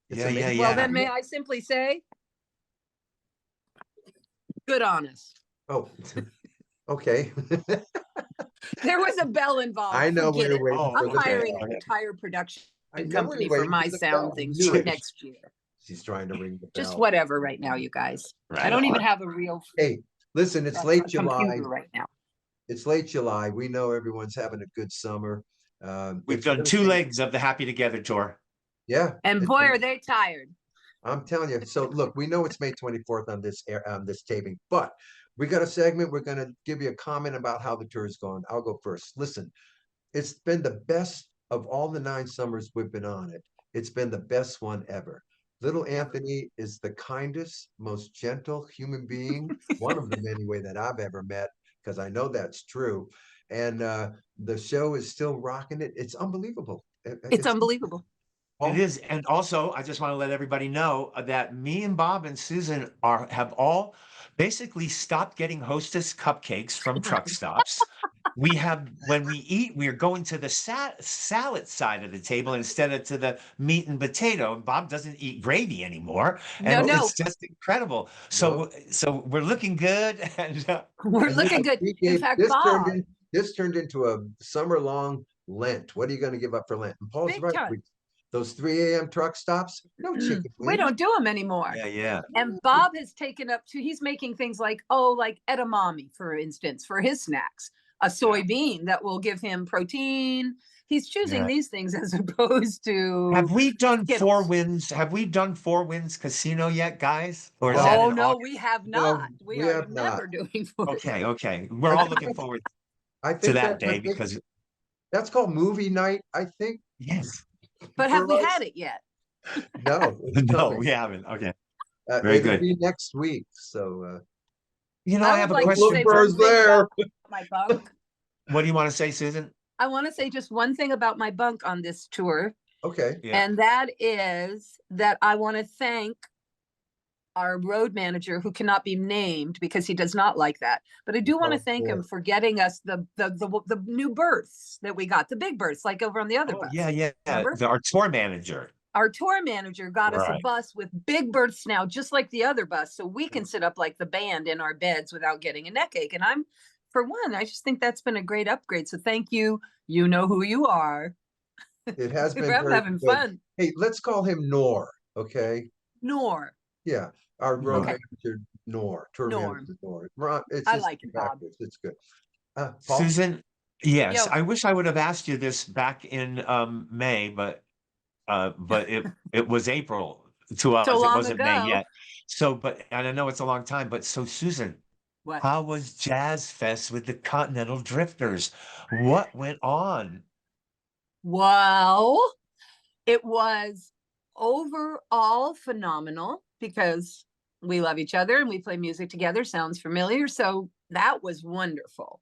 It's Yeah, amazing. Well, then may I simply say, good on us. Oh, okay. There was a bell involved. I know Forget we it. were waiting I'm for the hiring bell. an entire production I know we company were for waiting my for the sound bell. I things knew it. next year. She's trying to ring the bell. Just whatever right now, you guys. Right I don't even on. have a real Hey, listen, it's late July. computer right now. It's late July. We know everyone's having a good summer. We've It's done really- 2 legs of the Happy Together tour. Yeah. And boy, are they tired. I'm telling you. So look, we know it's May 24th on this taping, but we got a segment. We're gonna give you a comment about how the tour is going. I'll go first. Listen, it's been the best of all the 9 summers we've been on it. It's been the best one ever. Little Anthony is the kindest, most gentle human being, one of them anyway, that I've ever met, because I know that's true. And the show is still rocking it. It's unbelievable. It's unbelievable. It is. And also, I just want to let everybody know that me and Bob and Susan have all basically stopped getting Hostess cupcakes from truck stops. We have, when we eat, we are going to the salad side of the table instead of to the meat and potato. And Bob doesn't eat gravy anymore. And No. it's just incredible. So we're looking good. And We're looking good. In fact, Bob, this turned into a summer-long Lent. What are you going to give up for Lent? And Paul's big right. time. Those 3 a.m. truck stops, no chicken We wings. don't do them anymore. Yeah. And Bob has taken up to, he's making things like edamame, for instance, for his snacks, a soybean that will give him protein. He's choosing these things as opposed to. Have we done Skittles. 4 Winds? Have we done 4 Winds Casino yet, guys? Or is Oh, that no, we have not. No, we we are have never not. doing 4 Okay. We're all looking forward I to think that day because that's called movie night, I think. yes. But have we had it yet? No, it's No, coming. we haven't. Okay. Very It'll good. be next week. So I have a would like to question. say one thing about my bunk. What do you want to say, Susan? I want to say just one thing about my bunk on this tour. okay. Yeah. And that is that I want to thank our road manager, who cannot be named because he does not like that. But I do want to thank him for getting us the new berths that we got, the big berths, like over on the other bus. Yeah. Remember? Our tour manager. Our tour manager got us a Right. bus with big berths now, just like the other bus, so we can sit up like the band in our beds without getting a neck ache. And I just think that's been a great upgrade. So thank you. You know who you are. It has been I'm very having good. fun. Hey, let's call him Nor, okay? Nor. Yeah, our road Okay. manager Nor, tour Norm. manager Nor. Ron, it's I just like it, Bob. backwards. It's good. Paul? Susan, yes. Yo. I wish I would have asked you this back in May, but it was April to us. So It long wasn't May ago. yet. So, and I know it's a long time, but so Susan, What? how was Jazz Fest with the Continental Drifters? What went on? Well, it was overall phenomenal because we love each other and we play music together. Sounds familiar. So that was wonderful.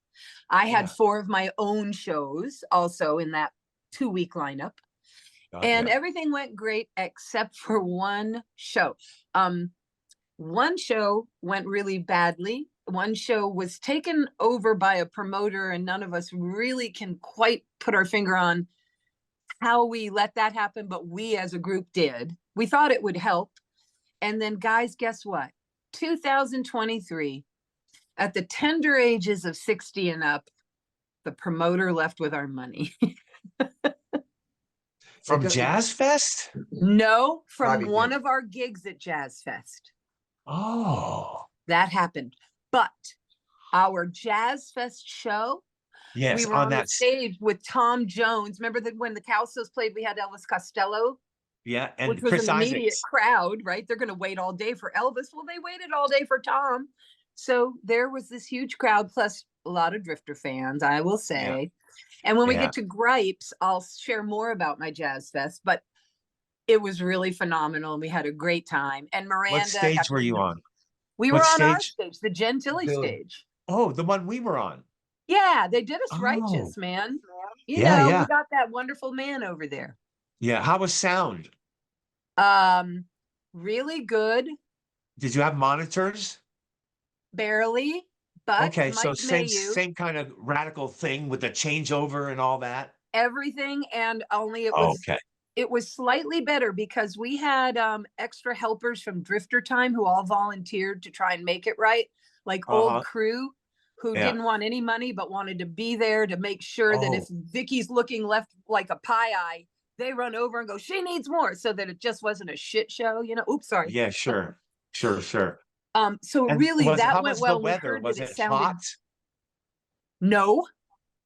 I had 4 of my own shows also in that 2-week lineup. And everything went great except for one show. One show went really badly. One show was taken over by a promoter, and none of us really can quite put our finger on how we let that happen, but we as a group did. We thought it would help. And then, guys, guess what? 2023, at the tender ages of 60 and up, the promoter left with our money. From Jazz Fest? No, from Bobby one did. of our gigs at Jazz Fest. Oh, That happened. But our Jazz Fest show, yes. we were on the stage with Tom Jones. Remember that when the Cowsills played, we had Elvis Costello, Yeah, and which was Chris an immediate Isaacs. crowd, right? They're going to wait all day for Elvis. Well, they waited all day for Tom. So there was this huge crowd, plus a lot of Drifter fans, I will say. And when we get to gripes, I'll share more about my Jazz Fest, but it was really phenomenal and we had a great time. And Miranda. What stage were you on? We What were on our stage? stage, the Gentilly Gentilly. stage. Oh, the one we were on. Yeah, they did us Oh. righteous, man. You Yeah, know, yeah. we got that wonderful man over there. Yeah. How was sound? Really good, Did you have monitors? barely, but Okay, so Mike Mayu, same kind of radical thing with the changeover and all that. everything, and only it was Okay. it was slightly better because we had extra helpers from Drifter Time who all volunteered to try and make it right, like old Uh-huh. crew who Yeah. didn't want any money but wanted to be there to make sure that if Oh. Vicky's looking left like a pie eye, they run over and go, she needs more, so that it just wasn't a shit show, you know. Oops, sorry. Yeah, sure. Sure. So And really that how went was the well. We weather? heard Was that it it sounded hot? no,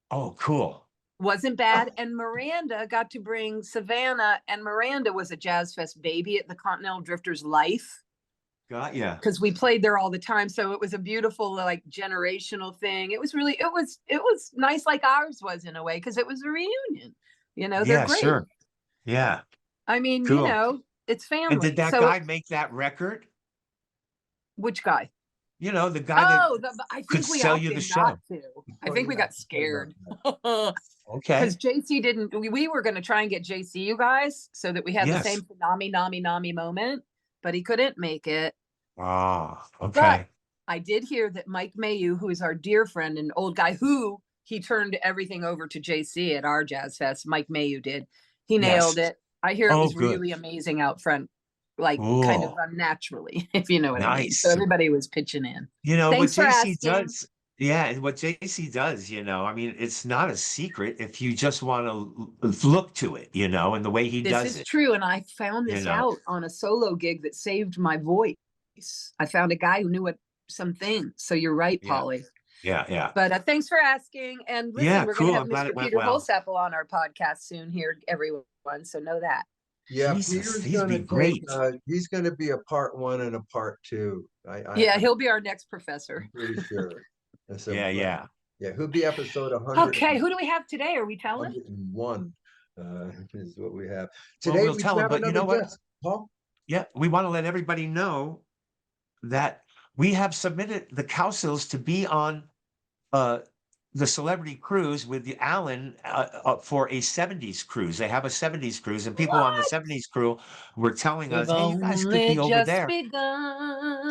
Oh, cool. wasn't bad. And Miranda got to bring Savannah, and Miranda was a Jazz Fest baby at the Continental Drifters Life Got ya. because we played there all the time. So it was a beautiful, like, generational thing. It was really, it was nice, like ours was in a way, because it was a reunion. You know, they're Yeah, great. sure. Yeah, I mean, you cool. know, it's And family. did that So guy make that record? which guy? You know, the guy that Oh, I could think we sell you the opted not show. to. I Oh, think we yeah, got scared. Okay. Because JC didn't, we were going to try and get JC, you guys, so that we had the Yes. same Nami moment, but he couldn't make it. Ah, But okay. I did hear that Mike Mayu, who is our dear friend and old guy, who he turned everything over to JC at our Jazz Fest. Mike Mayu did. He nailed Yes. it. I hear it Oh, was good. really amazing out front, like kind of Ooh, unnaturally, if you know what I mean. So nice. everybody was pitching in. You know, what Thanks for JC asking. does, yeah, and what JC does, you know, I mean, it's not a secret if you just want to look to it, you know, and the way he This does is it, true. And I found you this know. out on a solo gig that saved my voice. I found a guy who knew some things. So you're right, Yeah, Polly. yeah. But thanks for asking. And listen, Yeah, we're going to cool. have I'm glad Mr. it went Peter well. Holsapple on our podcast soon here, everyone. So know that. Yeah, Jesus, Peter's these be gonna take, great. he's gonna be a part one and a part two. Yeah, I'm he'll be our next professor. pretty sure. And so, Yeah. yeah, he'll be episode 100, Okay, who do we have today? Are we telling? 101, is what we have. Well, Today we'll we tell do him, have but you another know what? guest, Paul. Yeah, we want to let everybody know that we have submitted the Cowsills to be on uh the celebrity cruise with the Allen for a 70s cruise. They have a 70s cruise, and people on the What? 70s crew were telling We've us, hey, you guys could only be over just there.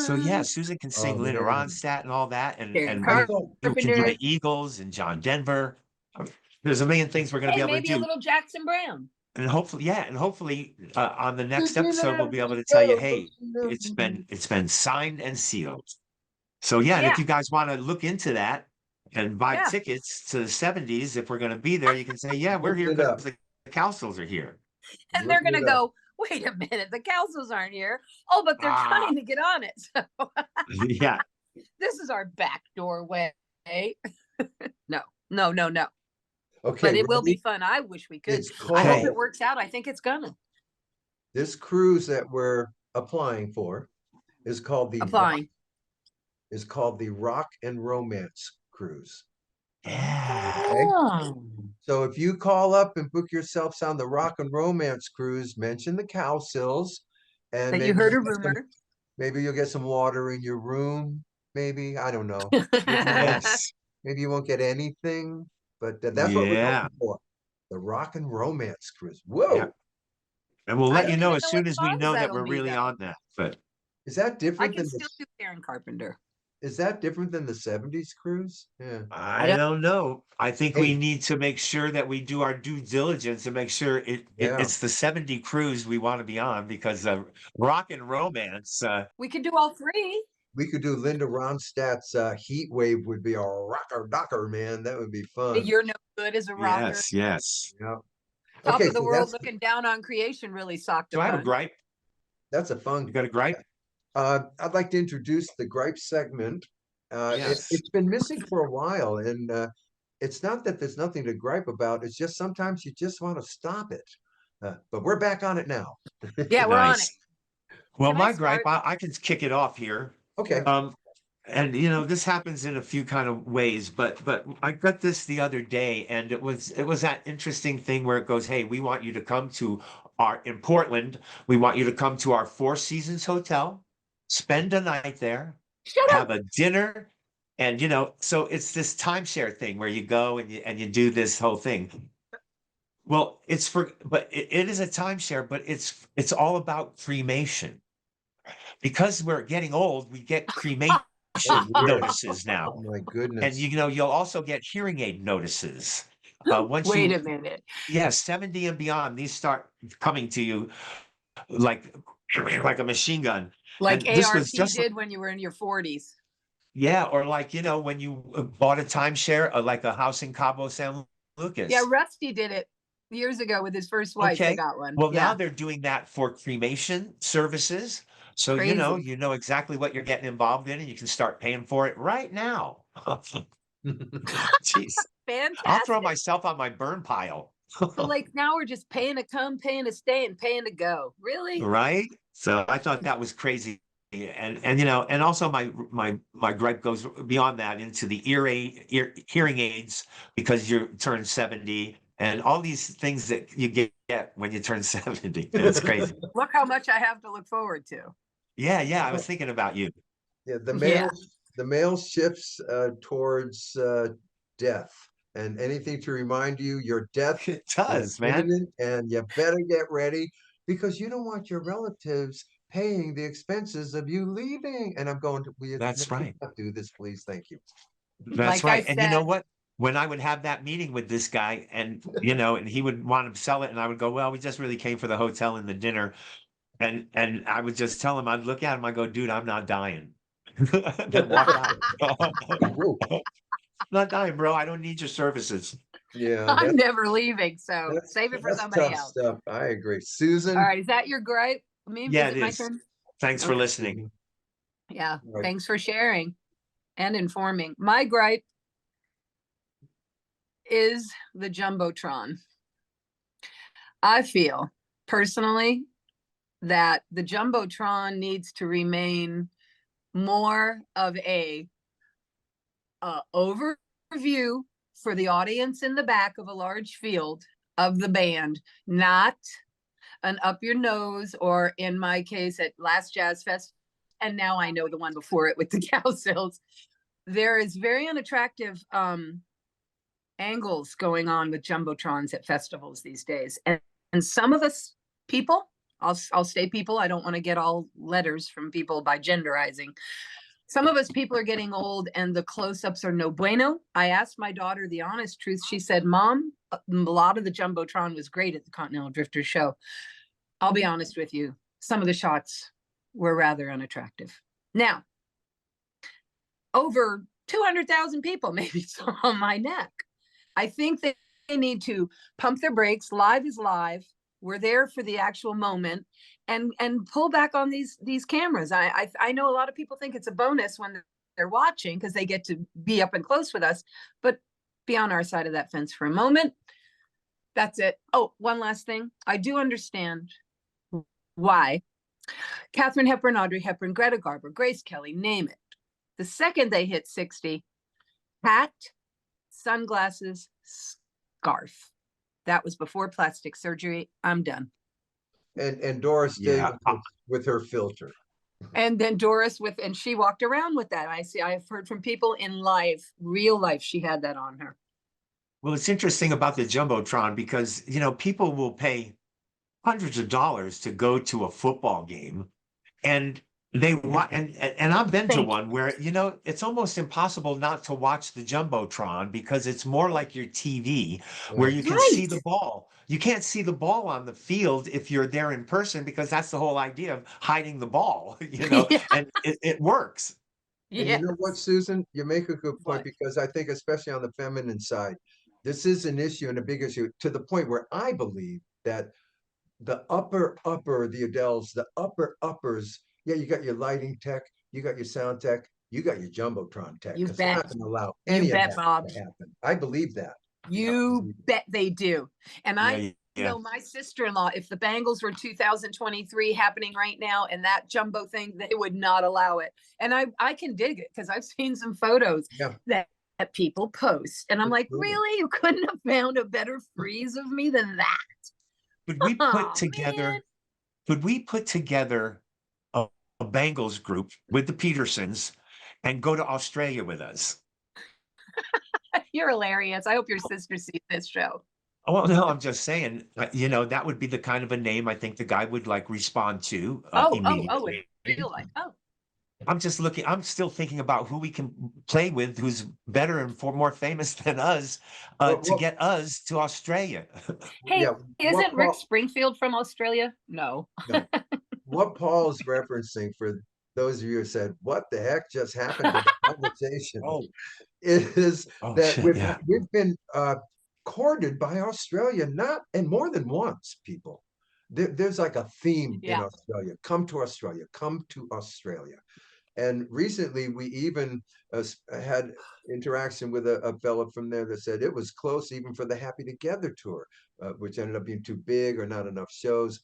So yeah, begun. Susan can Oh, sing Linda man. Ronstadt and all that, Karen and I we thought, can do Carpenter. the Eagles and John Denver. There's a million things we're going to be Hey, able to maybe a do, little Jackson Brown. and hopefully on the next "Did episode we'll you be able to tell you, know, hey, it's been signed and sealed. So yeah, and Yeah, if you guys want to look into that and buy yeah. tickets to the 70s, if we're going to be there, you can say, yeah, we're Look here it because up. the Cowsills are here. And they're Look going to it up. go, wait a minute, the Cowsills aren't here. Oh, but they're Ah, trying to get on it. So yeah. this is our backdoor way. No. Okay, But it will be ready? fun. I wish we could. It's I hope Okay. it called, works out. I think it's gonna. this cruise that we're applying for is called Applying. the Rock and Romance Cruise. Yeah. Okay. Oh. So if you call up and book yourselves on the Rock and Romance Cruise, mention the Cowsills, and That you heard a rumor. maybe you'll get some water in your room. Maybe, I don't know. Yes. Maybe you won't get anything, but that's what we're Yeah. going for. The Rock and Romance Cruise. Yeah. Whoa, And we'll I let you don't know even as know soon what as we songs know that that'll we're be, really though. on that. But is that I different can than still do Karen Carpenter. is that different than the 70s cruise? Yeah. I I don't. don't know. I think we Hey, need to make sure that we do our due diligence and make sure yeah. it's the 70 cruise we want to be on, because rock and romance. We could do all three. We could do Linda Ronstadt's Heat Wave would be a rocker docker, man. That would be fun. You're no good as a rocker. Yes. Yeah. Top Okay, of the so world looking down on creation really socked So a I have a punch. gripe. that's a You fun. got a gripe? I'd like to introduce the gripe segment. Yes. It's been missing for a while, and it's not that there's nothing to gripe about. It's just sometimes you just want to stop it. But we're back on it now. Yeah, we're on it. Nice. Well, Can I my gripe, start? I can kick it off here. Okay. Um, and you know, this happens in a few kind of ways, but I got this the other day, and it was that interesting thing where it goes, hey, we want you to come to our in Portland, we want you to come to our Four Seasons Hotel, spend a night there, Shut up. have a dinner, and you know, so it's this timeshare thing where you go and you do this whole thing. Well, but it is a timeshare, but it's all about cremation. Because we're getting old, we get cremation Oh, weird. notices now. Oh my And goodness. you know, you'll also get hearing aid notices. Once Wait you, a minute. yeah, 70 and beyond, these start coming to you like a machine gun. Like And this was ARP just, did when you were in your 40s. yeah, or like, when you bought a timeshare, like a house in Cabo San Yeah, Lucas. Rusty did it years ago with his first wife. They Okay. got one. Well, now Yeah, they're doing that for cremation services. So, crazy. you know exactly what you're getting involved in, and you can start paying for it right now. Jeez, I'll throw Fantastic. myself on my burn pile. So like now we're just paying to come, paying to stay, and paying to go. Really? Right? So I thought that was crazy. And and also my gripe goes beyond that into the hearing aids because you turn 70 and all these things that you get when you turn 70. It's crazy. Look how much I have to look forward to. Yeah, yeah. I was thinking about you. Yeah, Yeah. the male shifts towards death, and anything to remind you your death It is does, man. imminent, and you better get ready because you don't want your relatives paying the expenses of you leaving. And I'm going to, we That's right. not do this, please, thank you. That's Like I right. And you know said, what? When I would have that meeting with this guy and and he would want to sell it, and I would go, well, we just really came for the hotel and the dinner. And I would just tell him, I'd look at him, I go, dude, I'm not dying. Then walk out. Whoa. Not dying, bro. I don't need your services. Yeah, I'm never leaving, so that's save it for that's somebody tough else. stuff. I agree, All Susan. right, is that your gripe? I mean, Yeah, is it it my is. turn? Thanks for Okay. listening. Yeah, Right. thanks for sharing and informing. My gripe is the Jumbotron. I feel personally that the Jumbotron needs to remain more of a overview for the audience in the back of a large field of the band, not an up your nose, or in my case at last Jazz Fest, and now I know the one before it with the Cowsills. There is very unattractive angles going on with jumbotrons at festivals these days, and some of us people, I'll say people. I don't want to get all letters from people by genderizing. Some of us people are getting old and the close-ups are no bueno. I asked my daughter the honest truth. She said, Mom, a lot of the Jumbotron was great at the Continental Drifters show. I'll be honest with you. Some of the shots were rather unattractive. Now, over 200,000 people maybe saw my neck. I think they need to pump their brakes. Live is live. We're there for the actual moment, and pull back on these cameras. I know a lot of people think it's a bonus when they're watching because they get to be up and close with us, but be on our side of that fence for a moment. That's it. Oh, one last thing. I do understand why Katharine Hepburn, Audrey Hepburn, Greta Garbo, Grace Kelly, name it. The second they hit 60, hat, sunglasses, scarf. That was before plastic surgery. I'm done. And Doris stayed Yeah. with her filter. And then Doris and she walked around with that. I've heard from people in live, real life, she had that on her. Well, it's interesting about the Jumbotron because, people will pay hundreds of dollars to go to a football game, and they want, and I've been to one where, it's almost impossible not to watch the Jumbotron because it's more like your TV where you can see the ball. You can't see the ball on the field if you're there in person because that's the whole idea of hiding the ball, Yeah. and it works. And you know what, Susan? You make a good point because I think, especially on the feminine side, this is an issue and a big issue to the point where I believe that the the Adeles, the uppers, yeah, you got your lighting tech, you got your sound tech, you got your Jumbotron tech, You because they're not bet. going to allow You any of bet, that Bob. to happen. I believe that. You bet they do. And I Yeah. know my sister-in-law, if the Bangles were 2023 happening right now and that jumbo thing, they would not allow it. And I can dig it because I've seen some photos Yeah. that people post. And I'm like, Absolutely. really? You couldn't have found a better freeze of me than that? Could we Oh, put together, man. could we put together a Bengals group with the Petersons and go to Australia with us? You're hilarious. I hope your sister sees this show. Oh, well, no, I'm just saying, that would be the kind of a name I think the guy would like respond to Oh, in immediately. real life. Oh, I'm just looking, I'm still thinking about who we can play with, who's better and more famous than us, What to what get us to Australia. Hey, yeah, what isn't Rick Paul Springfield from Australia? No. no, what Paul's referencing for those of you who said, what the heck just happened to the conversation Oh, is oh that shit, yeah. we've been courted by Australia, not and more than once, people. There's like a theme in Yeah. Australia. Come to Australia, come to Australia. And recently we even had interaction with a fellow from there that said it was close even for the Happy Together tour, which ended up being too big or not enough shows.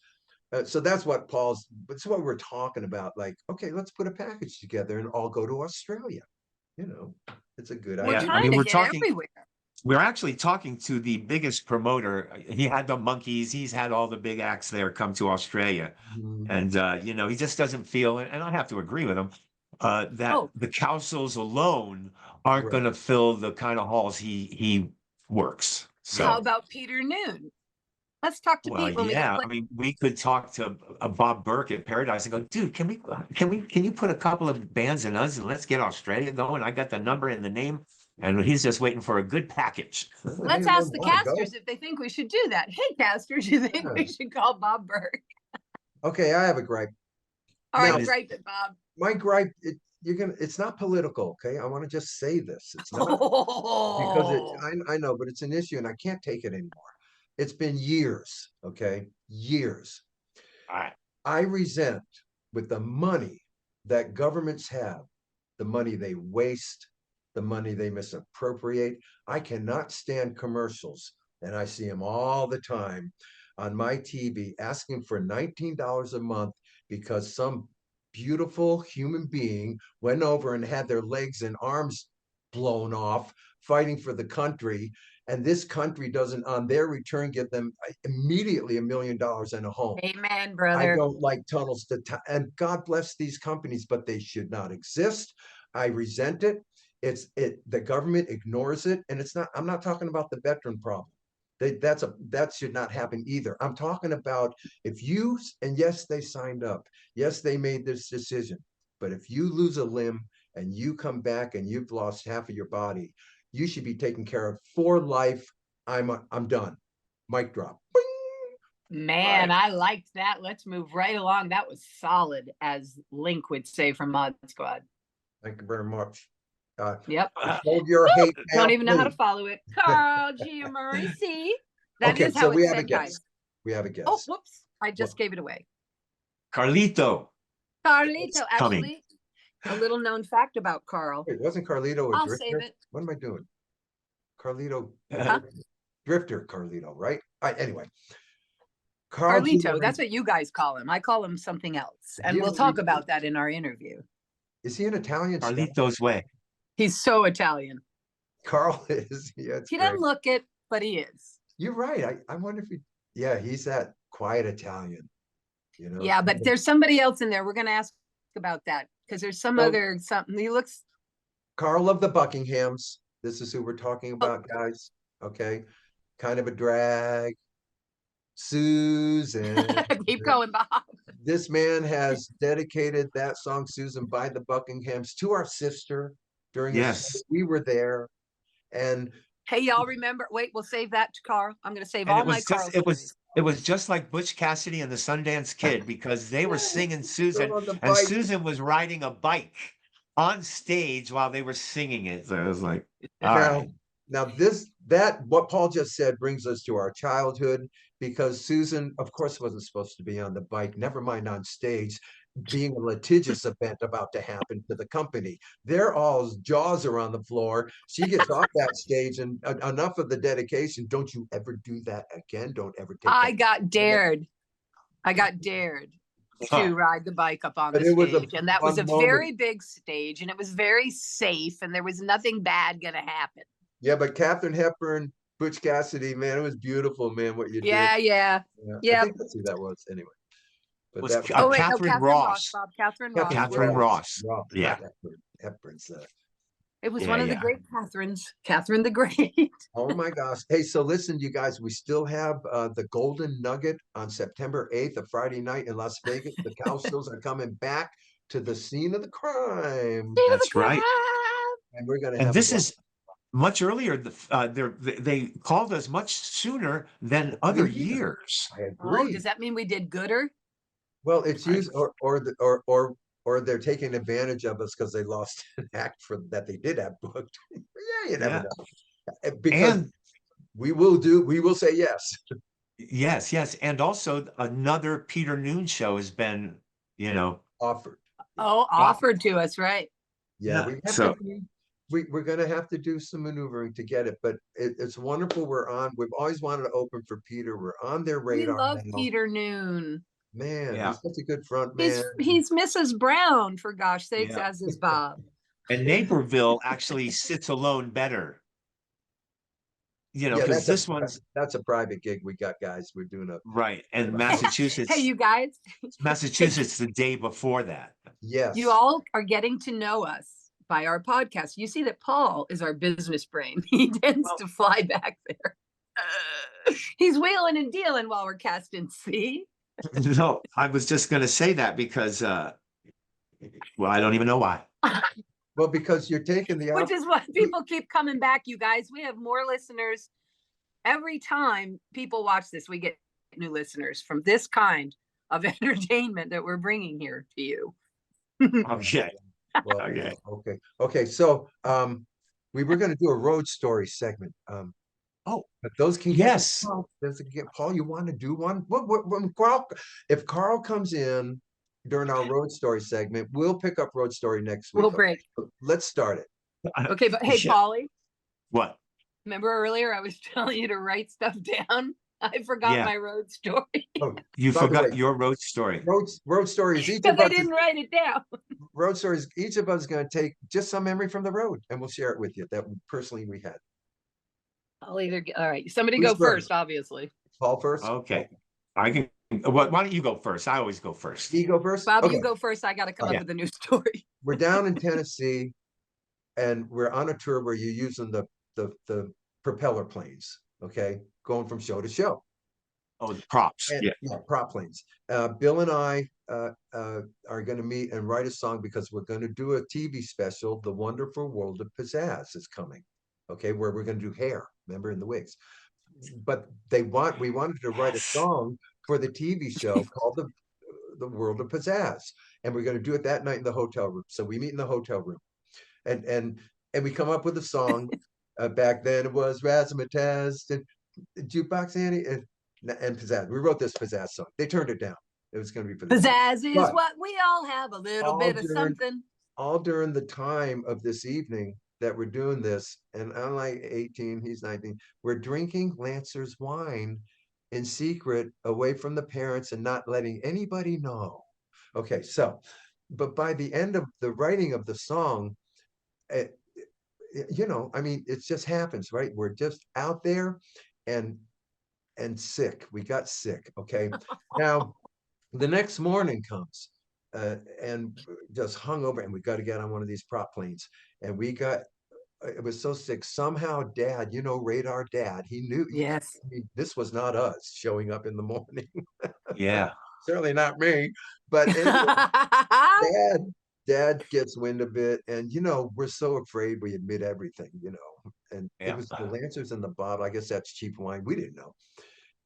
So that's what we're talking about. Like, okay, let's put a package together and all go to Australia. You know, it's a good We're Yeah, I idea. trying mean, to get everywhere. we're actually talking to the biggest promoter. He had the Monkeys, he's had all the big acts there come to Australia. Mhm. And he just doesn't feel, and I have to agree with him, that Oh, the Cowsills alone aren't Right. going to fill the kind of halls he works. Yeah. how So, about Peter Noon? Let's talk to well, Pete when we get yeah, I mean, we could talk to Bob Burke at Paradise and go, dude, can you put a couple of bands in us and let's get Australia going? I got the number and the name, and he's just waiting for a good package. Well, any Let's of them ask the want to go? casters if they think we should do that. Hey, casters, you think Yeah. we should call Bob Burke? Okay, I have a gripe. All Now, What right, is gripe it, Bob. my gripe, it's not political, okay? I want to just say this. It's not because Oh, I know, but it's an issue and I can't take it anymore. It's been years, okay? Years. all right? I resent with the money that governments have, the money they waste, the money they misappropriate. I cannot stand commercials, and I see them all the time on my TV asking for $19 a month because some beautiful human being went over and had their legs and arms blown off fighting for the country. And this country doesn't, on their return, give them immediately $1 million and a home. amen, I brother. don't like tunnels and God bless these companies, but they should not exist. I resent it. The government ignores it, and it's not. I'm not talking about the veteran problem. That should not happen either. I'm talking about if you and yes, they signed up. Yes, they made this decision. But if you lose a limb and you come back and you've lost half of your body, you should be taken care of for life. I'm done. Mic drop. Bing! Man, Right. I liked that. Let's move right along. That was solid, as Link would say from Mod Squad. Thank you very much. Yep. Hold your hate Don't now, even know how to please. follow it. Carl Giammarese. That Okay, is so how we it's have a said, guys. guest. We have a Oh, guest. whoops. I Well, just gave it away. Carlito is Carlito, coming. actually, a little known fact about Carl. wait, wasn't Carlito a I'll save drifter? it. What am I doing? Carlito, a Huh? drifter, Carlito, right? All right, anyway. Carl Carlito, that's Giammarese, what you guys call him. I call him something else. And we'll talk about that in our interview. is he an Italian stallion? Carlito's way. He's so Italian. Carl is, yeah, it's He great. doesn't look it, but he is. You're right. I wonder if yeah, he's that quiet Italian, Yeah, but there's somebody else in there. We're going to ask about that because there's some So- other something. He looks. Carl of the Buckinghams. This is who we're talking Oh. about, guys. Okay. Kind of a drag. Susan. Keep going, Bob. This man has dedicated that song, Susan, by the Buckinghams to our sister during Yes. we were there. And Hey, y'all remember? Wait, we'll save that to Carl. I'm going to save And all it my was Carl just stories. it was just like Butch Cassidy and the Sundance Kid because they were singing Susan on the and bike. Susan was riding a bike on stage while they were singing it. So I was like, all now, right. now what Paul just said brings us to our childhood because Susan, of course, wasn't supposed to be on the bike, never mind on stage, being a litigious event about to happen to the company. They're all jaws are on the floor. She gets off that stage and enough of the dedication. Don't you ever do that again. Don't ever take I that. got dared. I got dared to ride the bike up on But the it was a stage. And that was a fun moment. very big stage and it was very safe and there was nothing bad going to happen. Yeah, but Katharine Hepburn, Butch Cassidy, man, it was beautiful, man, what you Yeah, did. yeah. Yeah, I Yep. think that's who that was anyway. But Was that Oh, wait, no, Catherine Catherine Ross, Ross. Bob. Catherine Ross. Catherine Ross. Yeah. Not Hepburn. Hepburn's It was Yeah, one of the yeah. great Catherines, Catherine the Great. oh my gosh. Hey, so listen, you guys, we still have the Golden Nugget on September 8th, a Friday night in Las Vegas. The Cowsills are coming back to the scene of the crime, That's right. and we're gonna And have a this blast. is much earlier. They called us much sooner than other Yeah, years. I Oh, agree. does that mean we did gooder? Well, it's Right. used or they're taking advantage of us because they lost an act for that they did have booked. Yeah, you never Yeah. know. Because And we will say yes. yes, yes. And also another Peter Noon show has been, you know, Offered. Oh, offered. offered to us, right? Yeah, Yeah. we have to So be, we're gonna have to do some maneuvering to get it, but it's wonderful. We've always wanted to open for Peter. We're on their We radar love now. Peter Noon. Man, yeah, he's such a good front He's man. he's Mrs. Brown, for gosh sakes, yeah. as is Bob. And Naperville actually sits alone better, Yeah, because this one's that's a private gig we got, guys. We're doing a right. And Hey, you guys, hey, Massachusetts the day before that. you yes. all are getting to know us by our podcast. You see that Paul is our business brain. He tends Well, to fly back there. He's wheeling and dealing while we're casting. See, no, I was just going to say that because, well, I don't even know why. Well, because you're taking the which is what people keep coming back. You guys, we have more listeners every time people watch this. We get new listeners from this kind of entertainment that we're bringing here to you. Okay. well, Okay. okay. So we were gonna do a road story segment. Oh, But those can get yes. those can get Paul, you want to do one? When Carl, if Carl comes in during our road story segment, we'll pick up road story next week. We'll Okay, break. so let's start it. Okay, but hey, Yeah. Paulie, What? remember earlier I was telling you to write stuff down? I forgot Yeah. my road story Oh, You by the way, forgot your road story. road stories. Each because of I us didn't write it down. road stories. Each of us is going to take just some memory from the road, and we'll share it with you that personally we had. I'll either get, all right, somebody Who's go first? first, obviously. Paul first. Okay. I can, why don't you go first? I always go first. You go first. Bob, Okay, you go first. I got to come All up right. with a new story. we're down in Tennessee, and we're on a tour where you're using the propeller planes. Okay, going from show to show. Oh, the props. And Yeah. yeah, prop planes. Bill and I are going to meet and write a song because we're going to do a TV special. The Wonderful World of Pizzazz is coming. Okay, where we're going to do hair. Remember, in the wigs. But we wanted to write a song for the TV show called the World of Pizzazz, and we're going to do it that night in the hotel room. So we meet in the hotel room, and and and we come up with a song. Back then it was Razzmatazz and Jukebox Annie and Pizzazz. We wrote this Pizzazz song. They turned it down. It was going to be for the TV. Pizzazz is But what we all have, a little all bit of during something. all during the time of this evening that we're doing this, and I'm like 18, he's 19, we're drinking Lancer's wine in secret away from the parents and not letting anybody know. Okay, so, but by the end of the writing of the song, I mean, it just happens, right? We're just out there and sick. We got sick. Okay. Now the next morning comes and just hung over, and we got to get on one of these prop planes. And we got it was so sick. Somehow, Dad, Radar Dad, he knew Yes. this was not us showing up in the morning. Yeah. Certainly not me. But anyway, Dad, Dad gets wind of it, and we're so afraid we admit everything, and it Yeah. was the Lancers in the bottle. I guess that's cheap wine. We didn't know.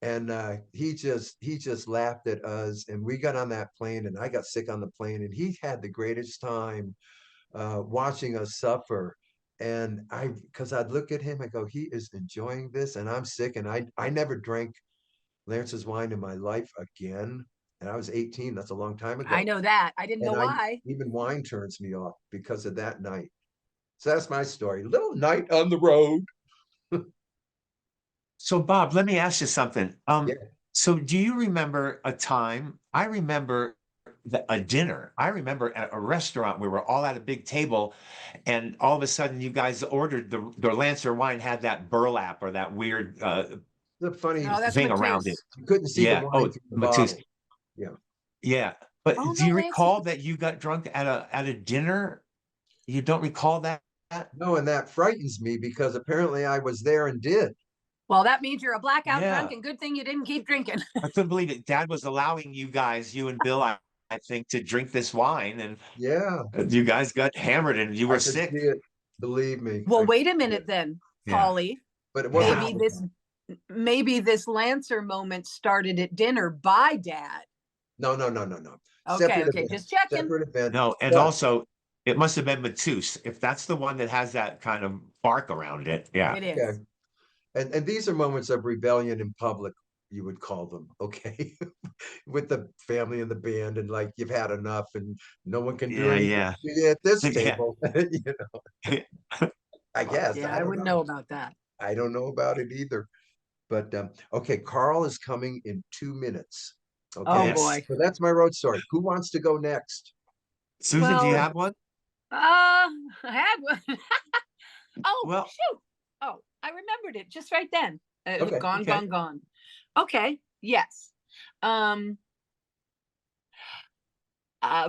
And he just laughed at us, and we got on that plane, and I got sick on the plane, and he had the greatest time watching us suffer. And because I'd look at him, I go, he is enjoying this, and I'm sick, and I never drank Lance's wine in my life again. And I was 18. That's a long time ago. I know that. I didn't know And why. even wine turns me off because of that night. So that's my story. Little night on the road. So, Bob, let me ask you something. Yeah. So do you remember a time? I remember a dinner. I remember at a restaurant we were all at a big table, and all of a sudden you guys ordered the Lancer wine had that burlap or that weird The funny No, that's thing around it. Matisse. you couldn't see the Yeah. wine Oh, through the Matisse. bottle. Yeah. Yeah. But Oh, do no, you Lance. recall that you got drunk at a dinner? You don't recall that? No, and that frightens me because apparently I was there and did. Well, that means you're a blackout Yeah. drunk, and good thing you didn't keep drinking. I couldn't believe it. Dad was allowing you guys, you and Bill, I I think, to drink this wine, and Yeah, you guys got hammered and you I were could sick. see it. Believe me. Well, I wait a could see minute it. then, Yeah. Paulie. But it wasn't. Maybe this Lancer moment started at dinner by Dad. No. Okay, Separate okay, event. just checking. Separate event. No, and But also it must have been Matus, if that's the one that has that kind of bark around it. Yeah. It is. okay. And these are moments of rebellion in public, you would call them, okay? With the family and the band, and like you've had enough, and no one can do Yeah, anything yeah. to you at this Yeah. table. I guess. Yeah, I I don't wouldn't know. know about that. I don't know about it either. But okay, Carl is coming in 2 minutes. Oh Okay, Yes. boy. so that's my road story. Who wants to go next? Susan, do you Well, have one? I had one. Oh, Well- shoot. Oh, I remembered it just right then. Okay, Gone, okay. gone. Okay, yes.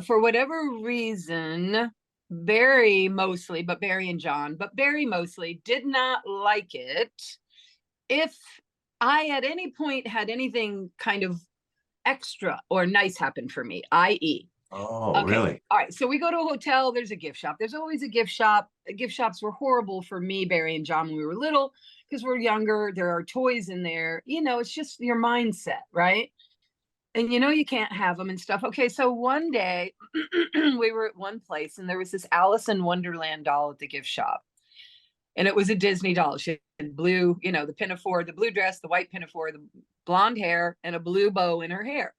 For whatever reason, Barry mostly, but Barry and John, but Barry mostly did not like it if I at any point had anything kind of extra or nice happen for me, i.e., Oh, okay. really? All right. So we go to a hotel. There's a gift shop. There's always a gift shop. Gift shops were horrible for me, Barry, and John when we were little because we're younger. There are toys in there. You know, it's just your mindset, right? And you know, you can't have them and stuff. Okay. So one day we were at one place and there was this Alice in Wonderland doll at the gift shop. And it was a Disney doll. She had blue, you know, the pinafore, the blue dress, the white pinafore, the blonde hair, and a blue bow in her hair.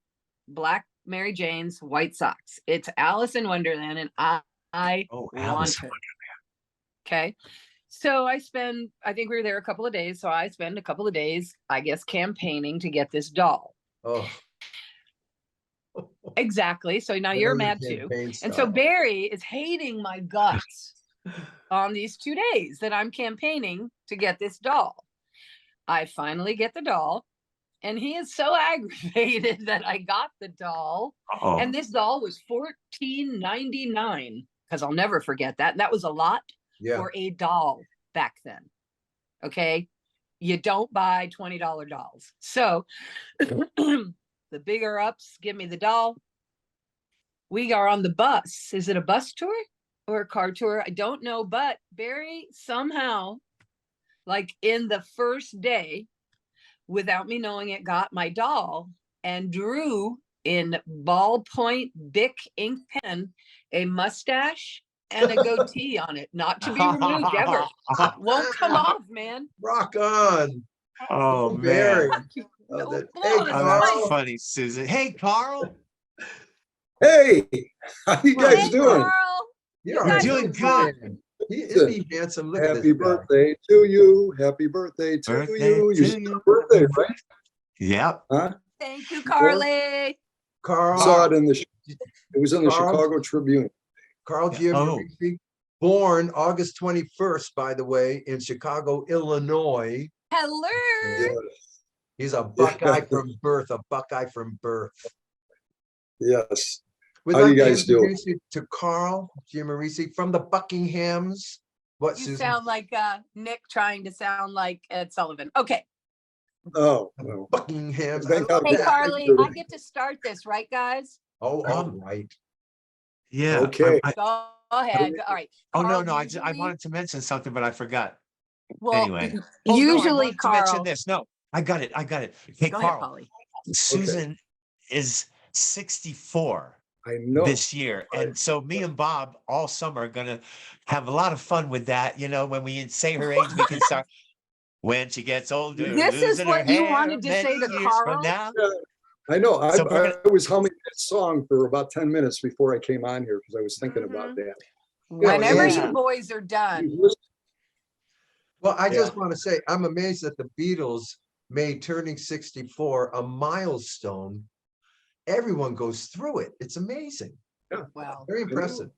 Black Mary Jane's, white socks. It's Alice in Wonderland, and I want Alice in her. Okay. So I think we were there a couple of days. So I spend a couple of days, I guess, campaigning to get this doll. Oh, Exactly. So now I you're know your mad too. campaign And so style. Barry is hating my guts on these 2 days that I'm campaigning to get this doll. I finally get the doll, and he is so aggravated that I got the doll. Oh, And this doll was $14.99 because I'll never forget that. And that was a lot Yeah, for a doll back then. Okay. You don't buy $20 dolls. So the bigger ups give me the doll. We are on the bus. Is it a bus tour or a car tour? I don't know. But Barry somehow, like in the first day, without me knowing it, got my doll and drew in ballpoint Bic ink pen a mustache and a goatee on it, not to be removed ever. Won't come off, man. rock on. oh Barry. man. Oh, No, that- boy, hey, it's Oh, that's Carl. funny, Susan. Hey, Carl. Hey, how you Well, guys Hey, doing? Carl. You're guys doing right, good. man. Isn't he handsome? Look at Happy this guy. birthday to you. Happy birthday to Birthday you. to Your you. birthday, right? Yep. Huh? Thank you, Carly. Carl. Saw it in the. It was in the Carl? Chicago Tribune. Carl Yeah. Oh. Giammarese, born August 21st, by the way, in Chicago, Illinois. Hello. Yeah. He's a Buckeye from birth, a Buckeye from birth. Yes. We'd How like you to guys doing? introduce you to Carl Giammarese from the Buckinghams. What, You Susan? sound like Nick trying to sound like Ed Sullivan. Okay. Oh, well. Buckinghams. I Thank love God. Hey, that. Carly, I get to start this, right, guys? Oh, all right. Yeah. Okay. Go ahead. All right. Oh no, Carl, no. I usually- wanted to mention something, but I forgot. Well, Anyway. Oh, no, I usually, wanted to mention Carl. this. No, I got it. Hey, Go ahead, Carl. Polly. Susan is 64 I know. this year, and so me and Bob all summer are gonna have a lot of fun with that. You know, when we say her age, we can start. When she gets older, This is losing her what you hair wanted to many say to years from Carl? now. I know. So we're gonna- I was humming that song for about 10 minutes before I came on here because I was thinking about that. Whenever yeah. you boys are done. You listen- Well, I just Yeah. want to say, I'm amazed that the Beatles made turning 64 a milestone. Everyone goes through it. It's amazing. Well, Very impressive.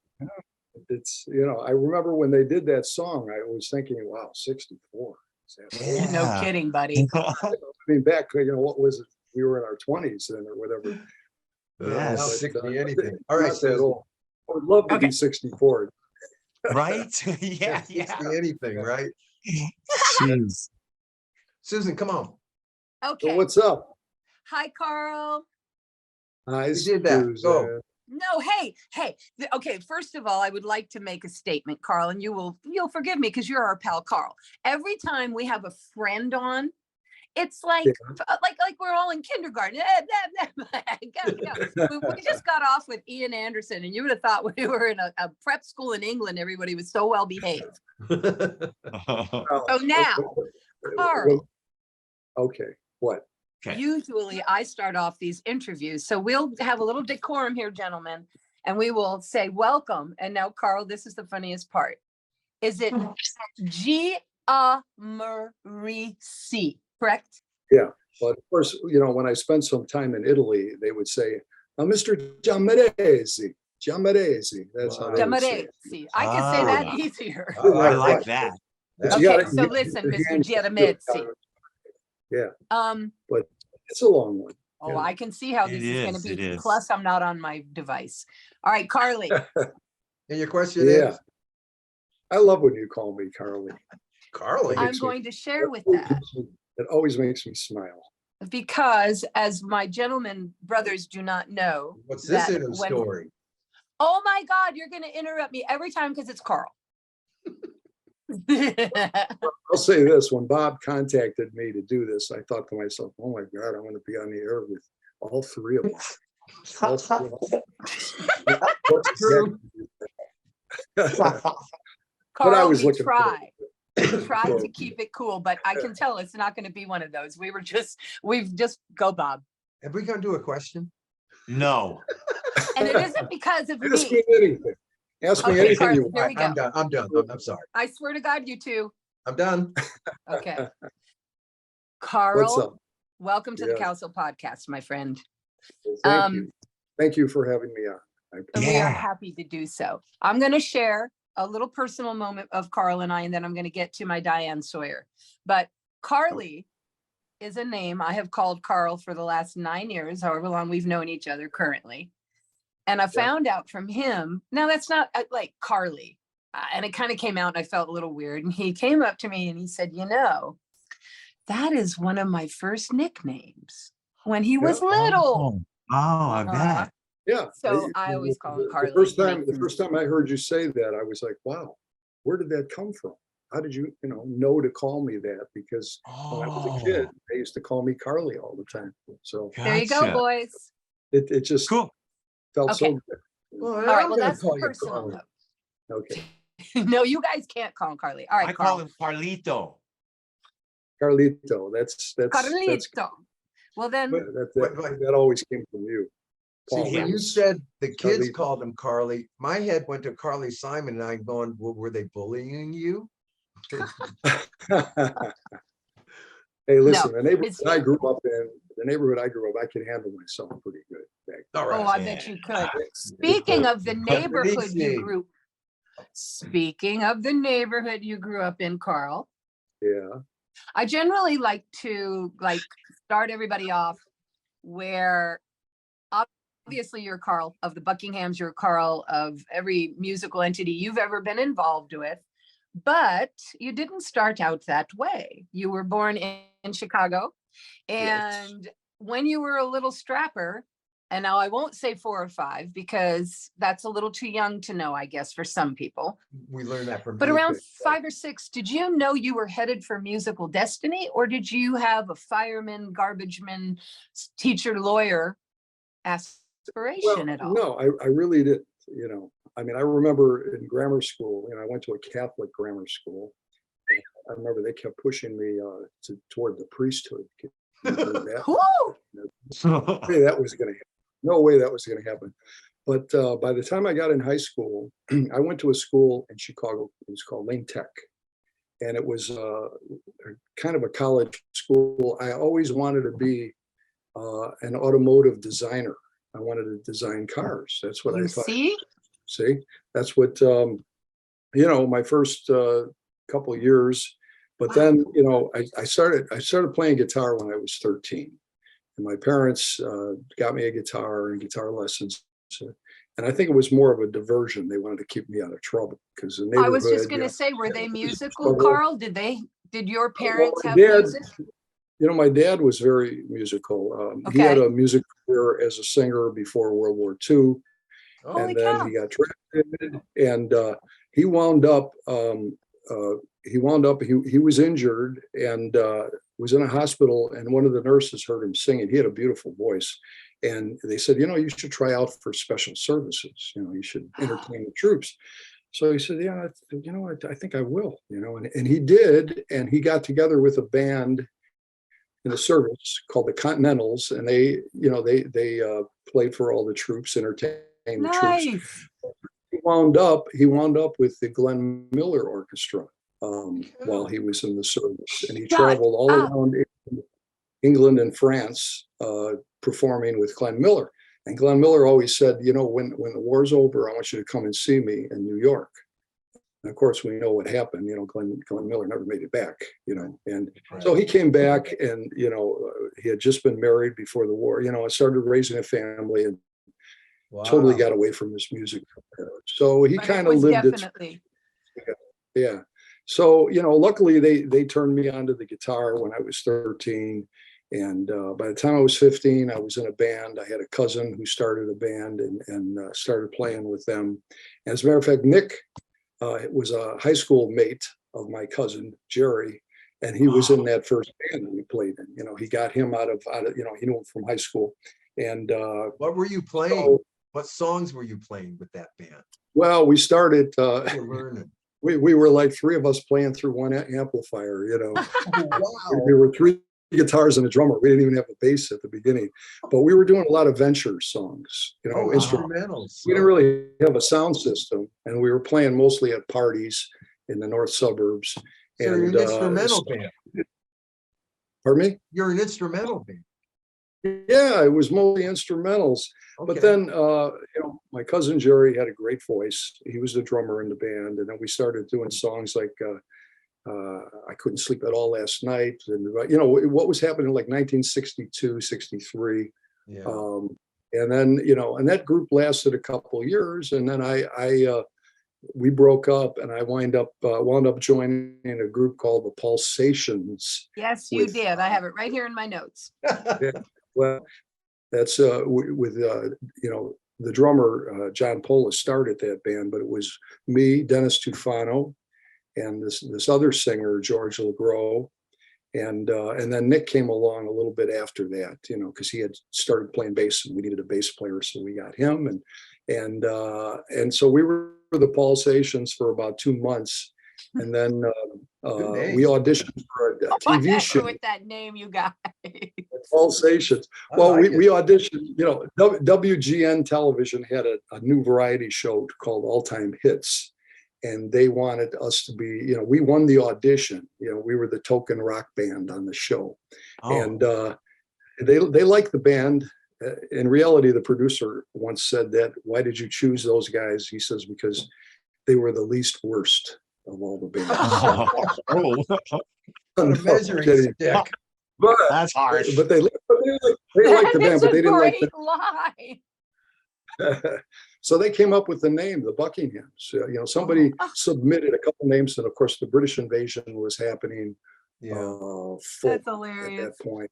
It's, I remember when they did that song, I was thinking, wow, 64. Is that old? no Yeah. kidding, buddy. I mean, back, what was it? We were in our 20s then or whatever. Yes. Now But, 60 uh, anything. All right, Not that Susan. old. I would love to Okay. be 64. Right? Yeah, 60 yeah. anything, right? Jeez. Susan, come on. So Okay. what's up? Hi, Carl. Hi, You did that. Go. Susan. No, hey, okay, first of all, I would like to make a statement, Carl, and you'll forgive me because you're our pal, Carl. Every time we have a friend on, it's like, Yeah. like we're all in kindergarten. We just got off with Ian Anderson, and you would have thought we were in a prep school in England. Everybody was so well behaved. So now, Carl, Okay, what? Okay. usually I start off these interviews, so we'll have a little decorum here, gentlemen, and we will say welcome. And now, Carl, this is the funniest part. Is it Giammarese, correct? Yeah, but of course, when I spent some time in Italy, they would say, Mr. Giammarese, Giammarese. That's how they would say it. Giammarese. I can say that Ah. easier. Oh, I right, like right. that. But Okay, you Okay, gotta- so you- listen, your Mr. hands- Giammarese. Yeah, Um, but it's a long one. oh, Yeah. I can see how It this is gonna is, it be. is. Plus, I'm not on my device. All right, Carly. And your question Yeah. is, I love when you call me Carly. Carly? I'm makes me- going to share with that It always makes me smile. because, as my gentleman brothers do not know, What's this that in a when- story? oh my God, you're gonna interrupt me every time because it's Carl. I'll say this, when Bob contacted me to do this, I thought to myself, oh my God, I'm going to be on the air with all three of them. All three of them. What's True. But I Carl, was we looking forward try. We tried to forward keep it cool, but I can tell it's not gonna be one of those. We've just go, Bob. Are we gonna do a question? No. And it isn't because of Ask me. me anything. Ask me Okay, anything Carly, you here want. we I'm go. done. I'm sorry. I swear to God, you two. I'm done. Okay. What's Carl, up? welcome to the Yes. Cowsill podcast, my friend. Well, thank Um, you. Thank you for having me on. I And appreciate we are Yeah. happy to do so. I'm going to share a little personal moment of Carl and I, and then I'm going to get to my Diane Sawyer. But Carly is a name I have called Carl for the last 9 years, however long we've known each other currently. And I found out from him, now that's not like Carly. And it kind of came out and I felt a little weird. And he came up to me and he said, that is one of my first nicknames when he was little. Oh, I bet. Yeah. So I always call him Carly. The first to time, make the things- first time I heard you say that, I was like, wow, where did that come from? How did you, know to call me that? Because when I was a kid, they used to call me Carly all the time. So There you go, Gotcha. boys. it just Cool. felt so Okay. good. Well, All right, I'm well, gonna that's call the you personal Carly. note. Okay. No, you guys can't call him Carly. All right, I call Carl. him Carlito. Carlito, that's Carlito. Well, then, that always came from you. See, Paul, when that you was- said the kids Carly. called him Carly, my head went to Carly Simon and I'm going, well, were they bullying you? Hey, listen, the neighborhood it's- I grew up in, I could handle myself pretty good back All oh, right. I bet you could. then. Speaking of the neighborhood Carlisi. you grew up in, Carl, Yeah, I generally like to start everybody off where obviously you're Carl of the Buckinghams, you're Carl of every musical entity you've ever been involved with, but you didn't start out that way. You were born in Chicago, Yes. and when you were a little strapper, and now I won't say 4 or 5 because that's a little too young to know, I guess, for some people. We learned that from But you. around 5 or 6, did you know you were headed for musical destiny, or did you have a fireman, garbage man, teacher, lawyer aspiration at all? No, I really didn't, I mean, I remember in grammar school, I went to a Catholic grammar school. I remember they kept pushing me toward the priesthood. Can you believe that? Woo! Hey, that was going to happen. No way that was going to happen. But by the time I got in high school, I went to a school in Chicago. It was called Lane Tech. And it was kind of a college school. I always wanted to be an automotive designer. I wanted to design cars. That's what I You thought. see? That's what, my first couple of years. But then, I started playing guitar when I was 13. And my parents got me a guitar and guitar lessons. And I think it was more of a diversion. They wanted to keep me out of trouble because the neighborhood. I was just going to say, were they musical, Carl? Did your parents my have dad- music? My dad was very musical. He had Okay. a music career as a singer before World War II. Holy and then cow. he got drafted, and he wound up. He was injured and was in a hospital, and one of the nurses heard him singing. He had a beautiful voice, and they said, you should try out for special services. You should entertain the troops. So he said, yeah, I think I will. And he did, and he got together with a band in the service called the Continentals, and they played for all the troops, entertained the troops. Nice. He wound up with the Glenn Miller Orchestra while he was in the service, and he traveled all around England and France performing with Glenn Miller. And Glenn Miller always said, when the war's over, I want you to come and see me in New York. And of course, we know what happened. Glenn Miller never made it back. And so he came back, and he had just been married before the war. I started raising a family, and totally got away from his music. So he kind of lived definitely. Yeah. So luckily they turned me onto the guitar when I was 13. And by the time I was 15, I was in a band. I had a cousin who started a band and started playing with them. As a matter of fact, Nick was a high school mate of my cousin, Jerry, and he was in that first band we played in. He got him out of he knew him from high school. And what were you playing? What songs were you playing with that band? Well, we started, learning. We were like three of us playing through one amplifier, Wow. We were three guitars and a drummer. We didn't even have a bass at the beginning, but we were doing a lot of venture songs, instrumentals. We didn't really have a sound system, and we were playing mostly at parties in the north suburbs. So and you're an instrumental band. Pardon me? You're an instrumental band. Yeah, it was mostly instrumentals. Okay. But then, my cousin Jerry had a great voice. He was the drummer in the band, and then we started doing songs like "I Couldn't Sleep at All Last Night," and what was happening like 1962, 63. Yeah. And then and that group lasted a couple of years, and then we broke up, and I wound up joining a group called the Pulsations. Yes, you did. I have it right here in my notes. Yeah, well, that's with the drummer John Polis started that band, but it was me, Dennis Tufano, and this other singer George LeGros, and then Nick came along a little bit after that, because he had started playing bass, and we needed a bass player, so we got him, and so we were the Pulsations for about 2 months, and then we auditioned for a TV Whatever show with that name, you guys. Pulsations. Well, we auditioned. WGN Television had a new variety show called All Time Hits, and they wanted us to be. We won the audition. We were the token rock band on the show, and they liked the band. In reality, the producer once said that, "Why did you choose those guys?" He says, "Because they were the least worst of all the bands." What a measuring stick. But That's harsh. But they liked the band, but they didn't like the line. So they came up with the name, the Buckinghams. Somebody submitted a couple names, and of course, the British invasion was happening. That's hilarious. At that point.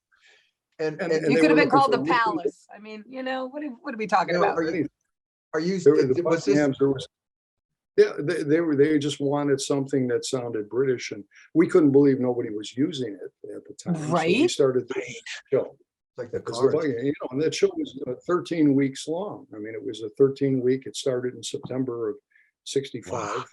And you could have been called the Palace. I mean, what are we talking about? Are you? The Buckinghams, they just wanted something that sounded British, and we couldn't believe nobody was using it at the time. Right. So we started this show. Like the And that show was 13 weeks long. I mean, it was a 13-week. It started in September of '65. Wow.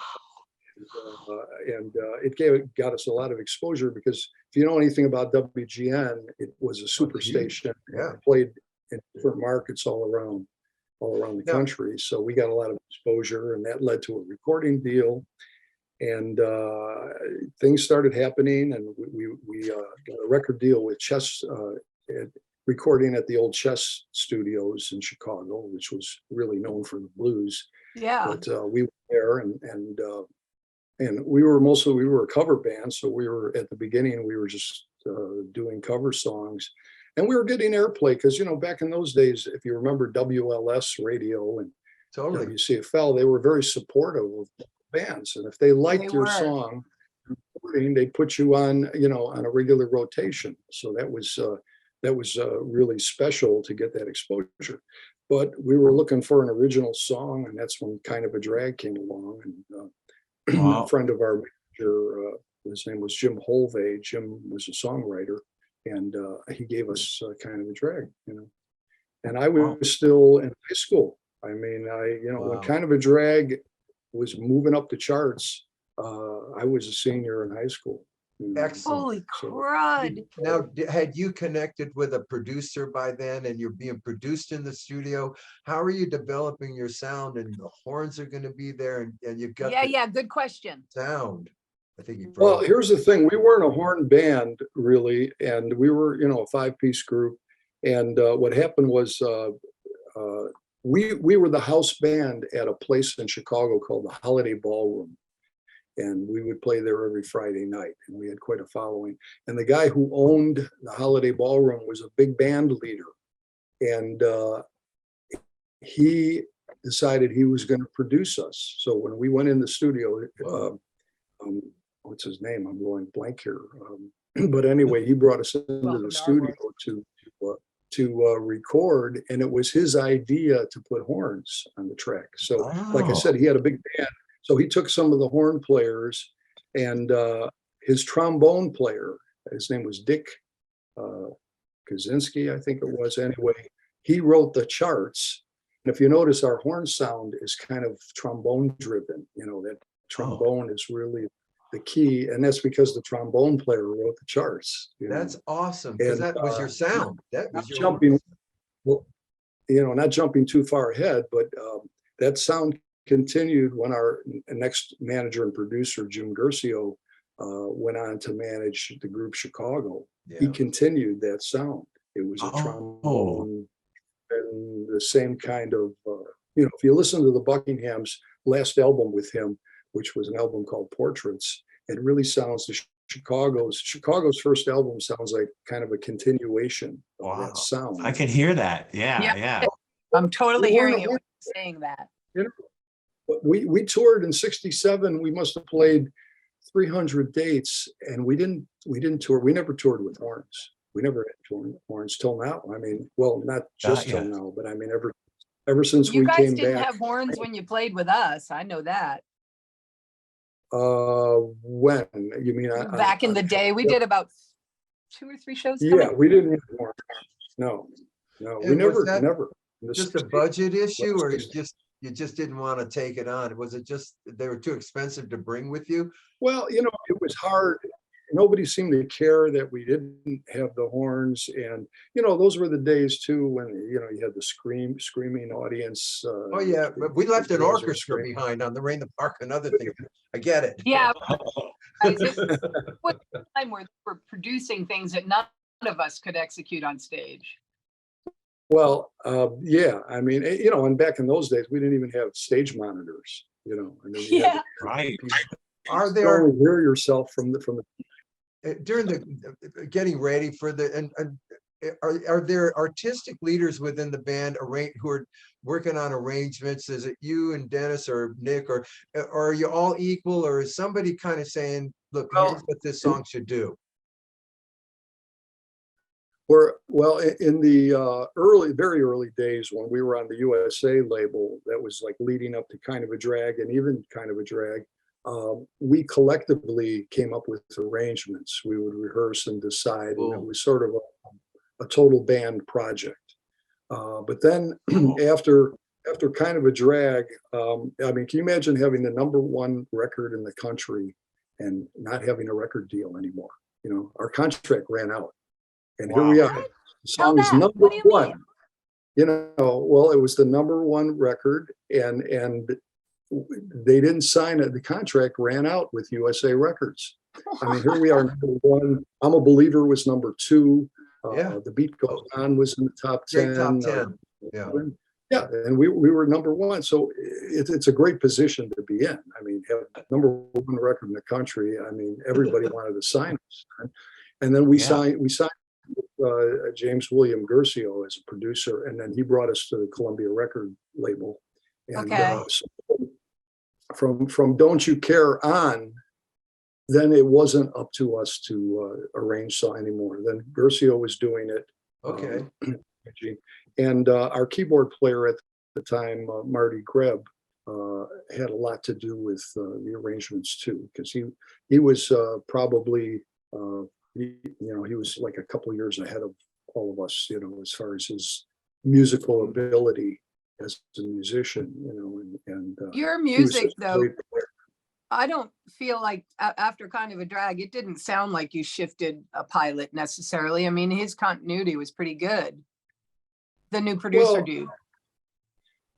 And it got us a lot of exposure, because if you know anything about WGN, it was a superstation. Yeah. It played in different markets all around the country. So we got a lot of exposure, and that led to a recording deal. And things started happening, and we got a record deal with Chess, recording at the old Chess Studios in Chicago, which was really known for the blues. Yeah. But we were there, and we were a cover band. So we were, at the beginning, we were just doing cover songs, and we were getting airplay because, back in those days, if you remember WLS radio and WCFL, they were very supportive of bands. And if they liked your song, they'd put you on, on a regular rotation. So that was really special to get that exposure. but we were looking for an original song, and that's when Kind of a Drag came along. And Wow. a friend of our manager, his name was Jim Holvey. Jim was a songwriter, and he gave us Kind of a Drag, you know. And I was Wow. still in high school. I mean, when Wow. Kind of a Drag was moving up the charts, I was a senior in high school. You know. Excellent. Holy So- crud. Now, had you connected with a producer by then and you're being produced in the studio? How are you developing your sound, and the horns are going to be there, and you've got Yeah, the yeah, good question. sound? I think you Well, probably. here's the thing. We weren't a horn band really, and we were, a 5-piece group. And what happened was we were the house band at a place in Chicago called the Holiday Ballroom. And we would play there every Friday night, and we had quite a following. And the guy who owned the Holiday Ballroom was a big band leader. And he decided he was going to produce us. So when we went in the studio, what's his name? I'm going blank here. But anyway, he brought us into Welcome the to our studio to record, and it was his idea to put horns on the track. So, like I said, he had a big band, so he took some of the horn players, and his trombone player, his name was Dick Kaczynski, I think it was. Anyway, he wrote the charts. And if you notice, our horn sound is kind of trombone driven. That trombone is really the key, and that's because the trombone player wrote the charts. That's awesome, because And, that was your sound. That not was your jumping, well, not jumping too far ahead, but that sound continued when our next manager and producer, Jim Guercio, went on to manage the group Chicago. He Yeah. continued that sound. It was a trombone and the same kind of, if you listen to the Buckinghams' last album with him, which was an album called Portraits, it really sounds to Chicago's first album sounds like kind of a continuation of that sound. I can hear that. Yeah, Yeah. yeah. I'm totally We weren't hearing a it when horn- you're saying that. But we toured in '67. We must have played 300 dates, and we didn't tour. We never toured with horns. We never had horns till now. I mean, well, not just till yet. now, but I mean, ever since You we guys came didn't back. have horns when you played with us. I know that. When you mean Back in the day, we did about 2 or 3 shows. Yeah, we didn't have horns. No, we And was that never. just a budget issue, or you just didn't want to take it on? Was it just they were too expensive to bring with you? Well, it was hard. Nobody seemed to care that we didn't have the horns, and those were the days too when you had the screaming audience. Oh yeah, but we left an girls were orchestra screaming. behind on the Rain the Park and other things. I get it. Yeah. Guys, it was a time where we're producing things that none of us could execute on stage. Well, yeah, I mean, and back in those days, we didn't even have stage monitors. I mean, you had Yeah. Right. Are to there only hear yourself from the. during the getting ready for the and are there artistic leaders within the band who are working on arrangements? Is it you and Dennis or Nick, or are you all equal, or is somebody kind of saying, look, here's what this song should do? Well, in the very early days when we were on the USA label, that was like leading up to Kind of a Drag, and even Kind of a Drag, we collectively came up with arrangements. We would rehearse and decide, and it was sort of a total band project. But then after Kind of a Drag, I mean, can you imagine having the #1 record in the country and not having a record deal anymore? Our contract ran out. And here we are. The song is number What do you one. Well, it was the #1 record, and they didn't sign it. The contract ran out with USA Records. I mean, here we are, #1. I'm a Believer was #2. Yeah. The Beat Goes On was in the top 10. Great top 10. Yeah. Yeah, and we were #1. So it's a great position to be in. I mean, have #1 record in the country. I mean, everybody wanted to sign us. And then we signed James William Guercio as a producer, and then he brought us to the Columbia record label. And Okay. so from Don't You Care on, then it wasn't up to us to arrange song anymore. Then Guercio was doing it. Okay. Gene. And our keyboard player at the time, Marty Greb, had a lot to do with the arrangements too, because he was probably he was like a couple years ahead of all of us, as far as his musical ability as a musician, and Your he was such music, a though, great player. I don't feel like after Kind of a Drag, it didn't sound like you shifted a pilot necessarily. I mean, his continuity was pretty good. The new producer Well, dude.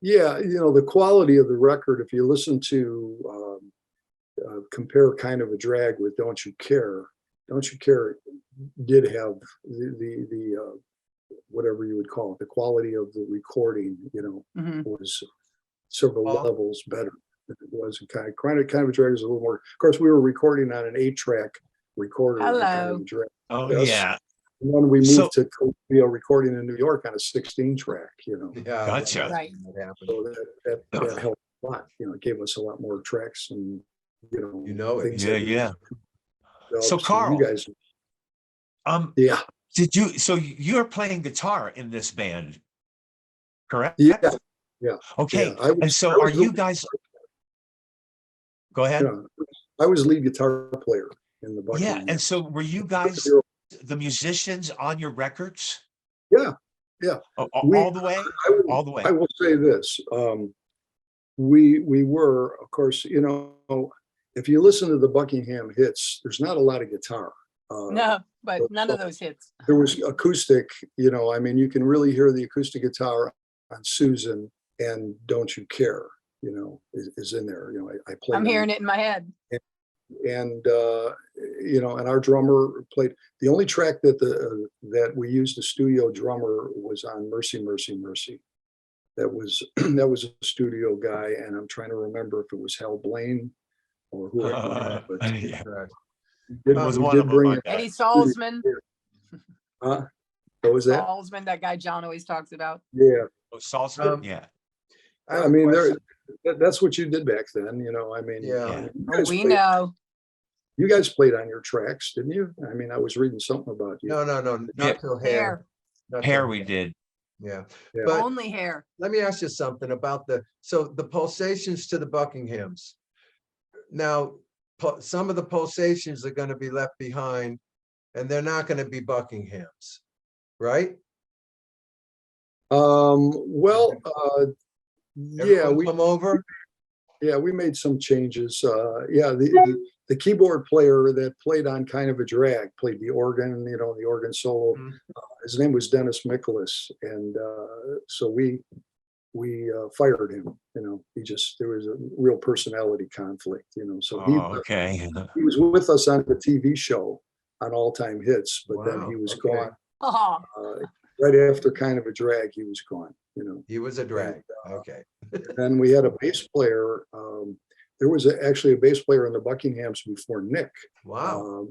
Yeah, the quality of the record, if you listen to compare Kind of a Drag with Don't You Care, Don't You Care did have the whatever you would call it, the quality of the recording, Mhm. was several Well- levels better than it was in Kind of a Drag was a little more. Of course, we were recording on an 8-track recorder. in Kind of Hello. a Drag. Oh, Yes. yeah. And then we So- moved to recording in New York on a 16-track, Yeah. Gotcha. Right. That happened. So that helped a lot, it gave us a lot more tracks and, You know it. things Yeah, that we yeah. developed. So, Carl, You guys, Yeah. So you're playing guitar in this band, correct? yeah, Okay. yeah. I And so I are was you the- guys, go ahead. I was lead guitar player in the Yeah. Buckinghams. And so were you guys the musicians on your records? Yeah. All the way? All the way. I will say this, we were, of course, if you listen to the Buckingham hits, there's not a lot of guitar. No, but none of those hits. There was acoustic, I mean, you can really hear the acoustic guitar on Susan and Don't You Care, is in there. I played. I'm hearing it in my head. And and our drummer played. The only track that we used a studio drummer was on Mercy, Mercy, Mercy. That was that was a studio guy, and I'm trying to remember if it was Hal Blaine or who. But Yeah. we Was did one of them, bring I it. bet. Eddie Salzman. What was that? Salzman, that guy John always talks about. Yeah. Oh, Salzman? Yeah. I have I a mean, question. that's what you did back then, I mean. Yeah. I mean, you Oh, guys we played- know. You guys played on your tracks, didn't you? I mean, I was reading something about you. No, Yeah. not till hair. Hair. Not Hair till we did. Yeah. Yeah. But Only hair. let me ask you something about the pulsations to the Buckinghams. Now, some of the pulsations are going to be left behind, and they're not going to be Buckinghams, right? Well, yeah, Everyone we come over. made some changes. The keyboard player that played on Kind of a Drag played the organ, the organ solo. Mhm. His name was Dennis Michaelis, and so we fired him. There was a real personality conflict. So Oh, okay. he was with us on the TV show on All Time Hits, but then Wow, he was okay. gone. Oh, Right after Kind of a Drag, he was gone. He was a drag. Okay. And we had a bass player. There was actually a bass player in the Buckinghams before Nick. Wow.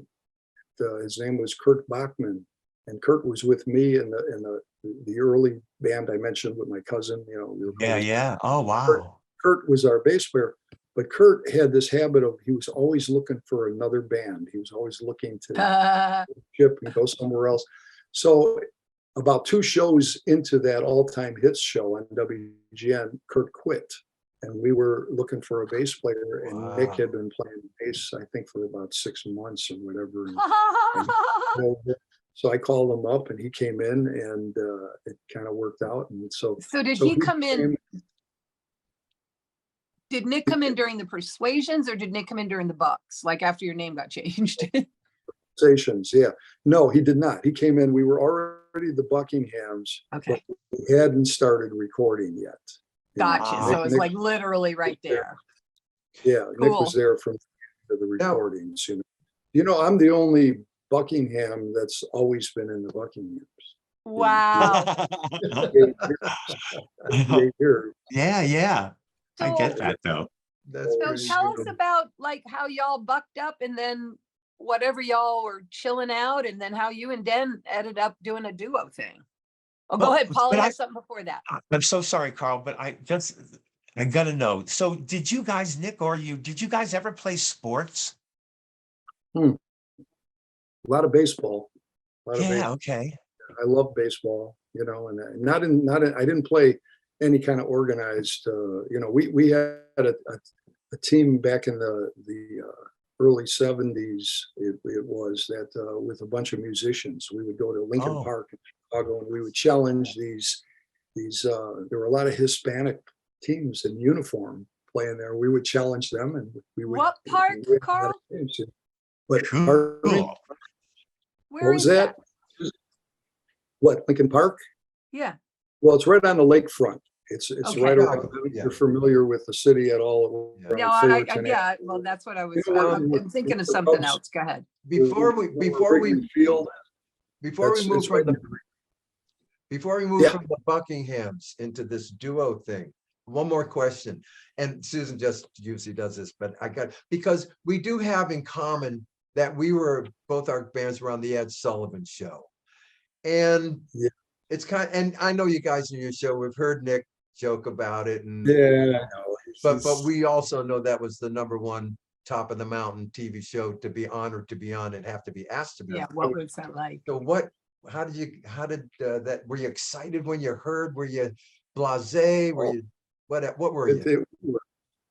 His name was Kurt Bachman, and Kurt was with me in the early band I mentioned with my cousin. We were Yeah, called- yeah. Oh, wow. Kurt was our bass player, but Kurt had this habit of he was always looking for another band. He was always looking to ship and go somewhere else. So about 2 shows into that All Time Hits show on WGN, Kurt quit. And we were looking for a bass player, and Nick Wow. had been playing bass, I think, for about 6 months or whatever. So I called him up, and he came in, and it kind of worked out. And so So so he come in? came- Did Nick come in during the Persuasions, or did Nick come in during the Bucks? Like after your name got changed? Stations, yeah. No, he did not. He came in. We were already the Buckinghams. Okay, We hadn't started recording yet. gotcha. Wow. So it's Nick- like literally right there. Yeah, Nick was Cool. there from the recordings. I'm the only Buckingham that's always been in the Buckinghams. Wow. 8 years. Yeah. I So- get that though. That's So pretty tell us good. about like how y'all bucked up and then whatever y'all were chilling out, and then how you and Den ended up doing a duo thing. Oh, go Well, ahead. Polly but has something before that. I'm so sorry, Carl, but I gotta know. So did you guys, Nick or you, did you guys ever play sports? A lot of baseball. A lot of Yeah, baseball. okay. I love baseball. you know, and I didn't play any kind of organized, you know, we had a team back in the early 70s, it was that with a bunch of musicians, we would go to Lincoln Oh, Park in Chicago and we would challenge these, there were a lot of Hispanic teams in uniform playing there. We would challenge them and we would. What park, we had Carl? games, yeah. But pardon me? cool. Where What was is that? What, Lincoln Park? Yeah. Well, it's right on the lakefront. It's Okay. right Oh, around, yeah. you're familiar with the city at all. Yeah. around No, Fullerton yeah, Avenue. well, that's what I was, You know where I'm thinking of the something Cubs- else. Go ahead. Before we Wrigley Field, before we that's- move it's from right the there. before we move Yeah. from the Buckinghams into this duo thing, one more question. And Susan just usually does this, but I got, because we do have in common that we were, both our bands were on the Ed Sullivan Show. And Yeah. it's and I know you guys in your show, we've heard Nick joke about it, and Yeah, I know. but we also know that was the #1 top of the mountain TV show to be honored to be on and have to be asked to be Yeah, on. what was that like? So how did that, were you excited when you heard? Were you blasé? Were you, what were you?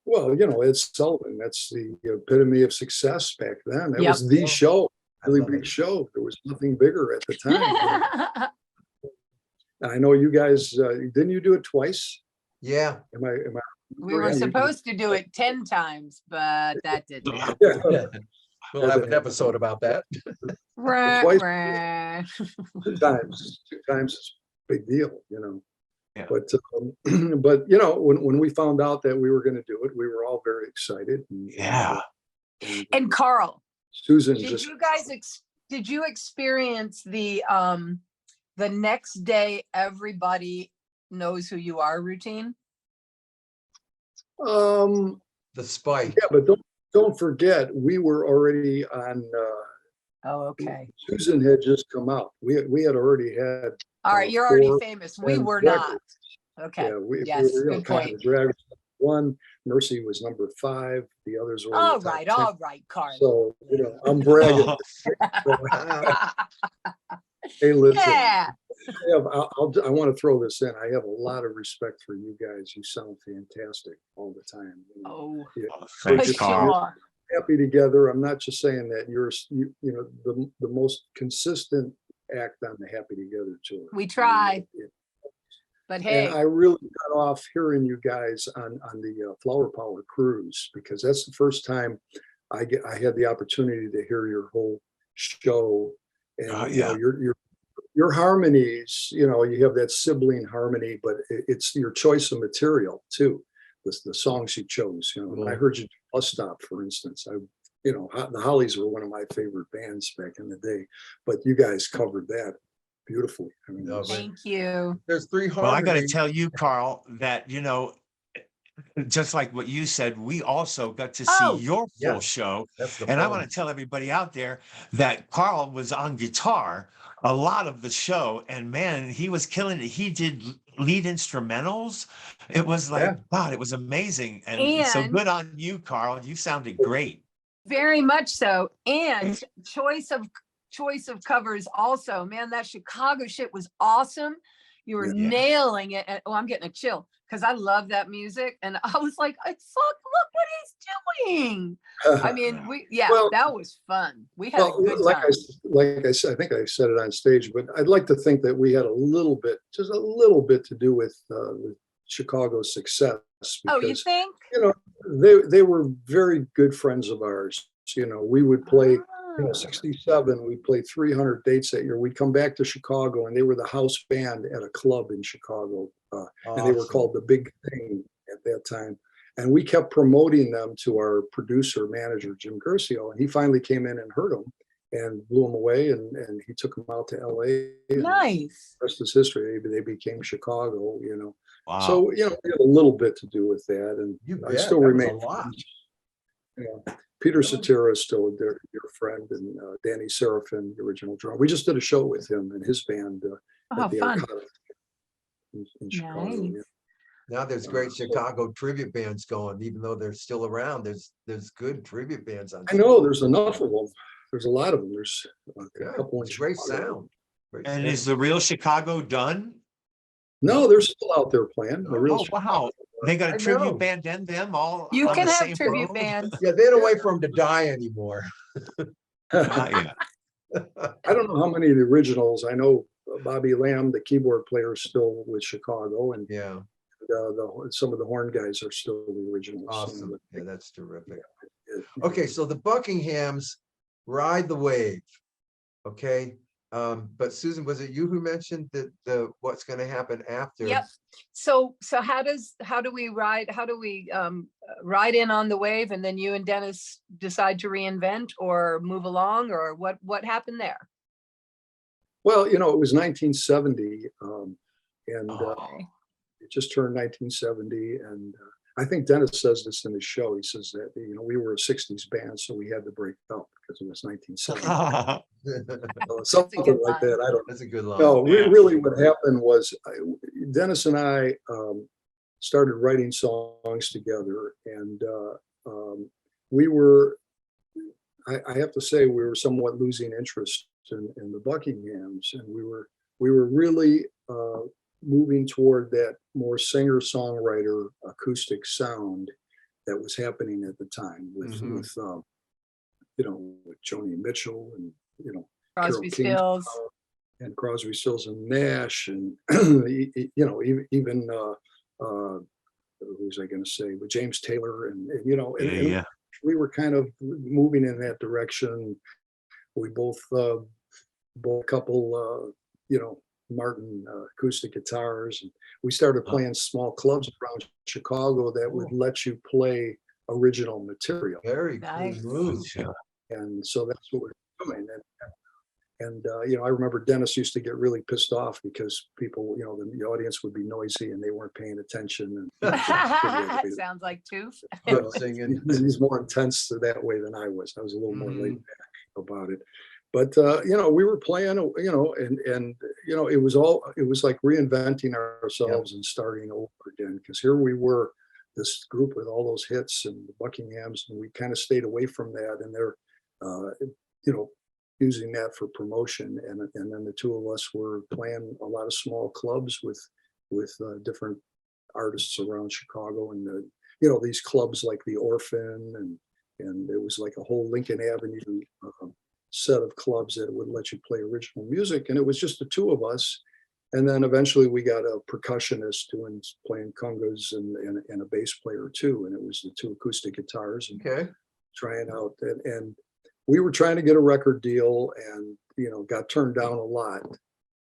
Well, you know, Ed Sullivan, that's the epitome of success back then. That Yep. was the show, I really love big it. show. There was nothing bigger at the time. I know you guys, didn't you do it twice? Yeah. Am I? We were Yeah, you- supposed to do it 10 times, but that didn't happen. Yeah, We'll have an episode about that. Rah, Twice. rah. two times is a big deal, you know. Yeah. But you know, when we found out that we were going to do it, we were all very excited. Yeah. And Carl, Susan did just you guys did you experience the next day everybody knows who you are routine? The spike. yeah, but don't forget we were already on. Oh, okay. Susan had just come out. We had already had. All right, you're already 4 famous. We and were records. not. Okay. Yeah, we Yes, were, you know, good kind point. of Dragons #1. Mercy was #5. The others were. in the All top right, 10. all right, Carl. So you know, I'm bragging. Hey, listen. Yeah. I want to throw this in. I have a lot of respect for you guys. You sound fantastic all the time. Oh, Yeah, for Thanks, Carl. sure. happy together. I'm not just saying that you know, the most consistent act on the Happy Together tour. We try. But And hey, I really got off hearing you guys on the Flower Power cruise, because that's the first time I had the opportunity to hear your whole show. And Oh, you know, yeah. your harmonies, you know, you have that sibling harmony, but it's your choice of material too. The songs you chose, you know. I heard you do Bus Stop, for instance. You know, the Hollies were one of my favorite bands back in the day, but you guys covered that beautifully. I mean, No, it's- thank you. There's 3 Well, I got to harmonies. tell you, Carl, that, you know, just like what you said, we also got to see Oh. your Yeah. full show. That's the And I fun. want to tell everybody out there that Carl was on guitar a lot of the show, and man, he was killing it. He did lead instrumentals. It was like, Yeah. God, it was amazing. And so And- good on you, Carl. You sounded great. Very much so. And choice of covers also. Man, that Chicago shit was awesome. You were Yeah. nailing it. Oh, I'm getting a chill because I love that music. And I was like, look what he's doing. I mean, Well- that was fun. We had a good like time. I said, I think I said it on stage, but I'd like to think that we had a little bit, just a little bit, to do with Chicago's success. Oh, you Because, think? you know, they were very good friends of ours. You know, we would play. You know, Ah. 67, we played 300 dates that year. We'd come back to Chicago and they were the house band at a club in Chicago. And they were Awesome. called The Big Thing at that time. And we kept promoting them to our producer manager, Jim Curcio. And he finally came in and heard them and blew them away. And he took them out to LA. And Nice. the rest is history. They became Chicago, you know. Wow. So, you know, we had a little bit to do with that. And You I bet, still that was remain a lot. friends. Yeah. Peter Cetera is still a dear friend, and Danny Serafin, the original drummer. We just did a show with him and his band Oh, at the fun. Arcada in Chicago. Nice. Yeah. Now there's great Chicago tribute bands going, even though they're still around. There's good tribute bands on. I know there's enough of them. There's a lot of them. There's a Yeah, couple in it's great Chicago. sound. Great And statement. is the real Chicago done? No, they're still out there playing. The real Oh, wow. They got a I tribute know. band and them all You on can the have same tribute road? bands. Yeah, they don't wait for them to die anymore. Not yet. I don't know how many of the originals. I know Bobby Lamb, the keyboard player, is still with Chicago, and Yeah, some of the horn guys are still the originals. awesome. Yeah, that's terrific. Yeah. Okay, so the Buckinghams ride the wave. Okay. But Susan, was it you who mentioned that what's going to happen after? Yep. So how do we ride ride in on the wave, and then you and Dennis decide to reinvent or move along, or what happened there? Well, it was 1970, and Oh, it just turned 1970, and I think Dennis says this in his show. He says that we were a 60s band, so we had to break up because it was 1970. Something good like line. that. I don't That's a good line. know. No, Yeah. really what happened was Dennis and I started writing songs together, and we were, I have to say, we were somewhat losing interest in the Buckinghams, and we were really moving toward that more singer-songwriter acoustic sound that was happening at the time with Mhm. with Joni Mitchell and Crosby, Carole King, Stills. and Crosby, Stills and Nash, and even who was I going to say, with James Taylor, and yeah. we were kind of moving in that direction. We both bought a couple, Martin acoustic guitars, and we started playing small clubs around Chicago that would let you play original material. Very Nice. cool move. And so that's what we're doing. And I remember Dennis used to get really pissed off because people, the audience would be noisy and they weren't paying attention. And Sounds like Tooth. Singing. he's more intense that way than I was. I was a little more laid Mhm. back about it. But we were playing, and it was like reinventing ourselves and starting over again, because here we were, this group with all those hits and the Buckinghams, and we kind of stayed away from that, and they're using that for promotion, and then the two of us were playing a lot of small clubs with different artists around Chicago, and these clubs like the Orphan, and it was like a whole Lincoln Avenue set of clubs that would let you play original music, and it was just the two of us. And then eventually we got a percussionist playing congas, and a bass player too, and it was the two acoustic guitars, and Okay. trying out, and we were trying to get a record deal, and got turned down a lot,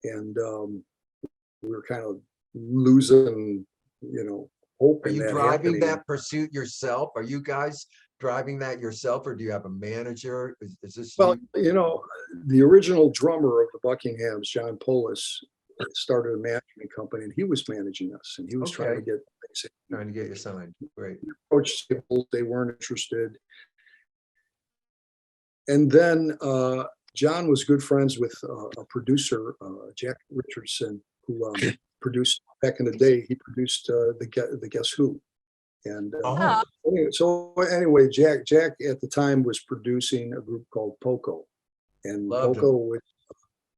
and we were kind of losing hope Are in you that driving happening. that pursuit yourself? Are you guys driving that yourself, or do you have a manager? Is this Well, you? the original drummer of the Buckinghams, John Polis, started a management company, and he was managing us, and he was trying to Okay. get Trying to get you signed. Great. approached people, they weren't interested. And then John was good friends with a producer, Jack Richardson, who produced back in the day. He produced the Guess Who, and Oh, anyway, Jack at the time was producing a group called Poco, and Loved Poco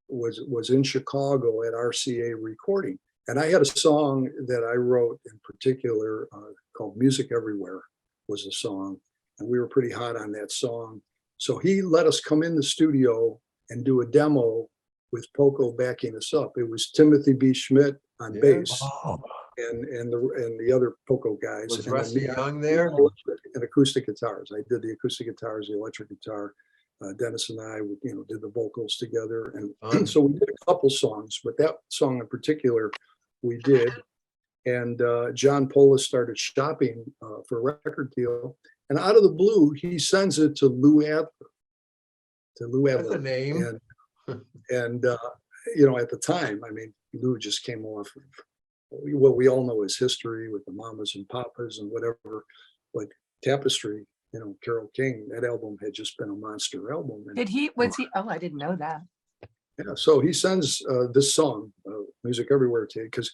was in Chicago at RCA recording, and I had a song that I wrote in particular called "Music Everywhere" was a song, and we were pretty hot on that song. So he let us come in the studio and do a demo with Poco backing us up. It was Timothy B. Schmidt on Yeah. bass, oh, and the other Poco guys. Was and then Rusty me Young there? and acoustic guitars. I did the acoustic guitars, the electric guitar. Dennis and I, did the vocals together, and Fun. so we did a couple songs, but that song in particular, we did. And John Polis started shopping for a record deal, and out of the blue, he sends it to Lou Adler. That's a name. And at the time, I mean, Lou just came off of what we all know his history with the Mamas and Papas and whatever, but Tapestry, Carole King, that album had just been a monster album. And, Oh, I didn't know that. yeah, so he sends this song, Music Everywhere, to you, because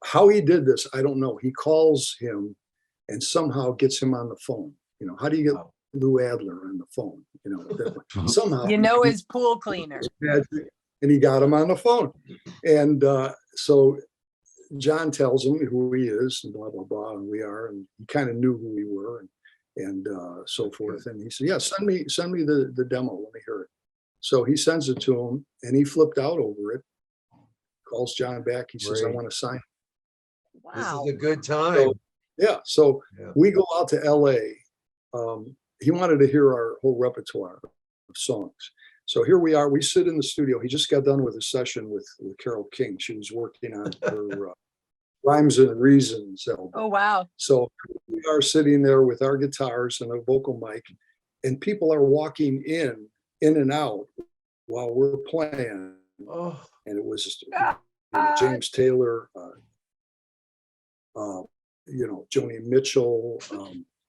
how he did this, I don't know. He calls him and somehow gets him on the phone. How do you get Wow. Lou Adler on the phone? Somehow. His pool cleaner. magic. and he got him on the phone. And so John tells him who he is and blah, blah, blah, and we are, and he kind of knew who we were and so forth. And he said, yeah, send me the demo. Let me hear it. So he sends it to him and he flipped out over it, calls John back. He says, I Great. want to sign. This Wow. is a good time. So, yeah. So Yeah. we go out to LA. He wanted to hear our whole repertoire of songs. So here we are. We sit in the studio. He just got done with a session with Carol King. She was working on her Rhymes and Reasons album. Oh, wow. So we are sitting there with our guitars and a vocal mic, and people are walking in and out while we're playing. Oh, And it was Ah, James Taylor, Joni Mitchell,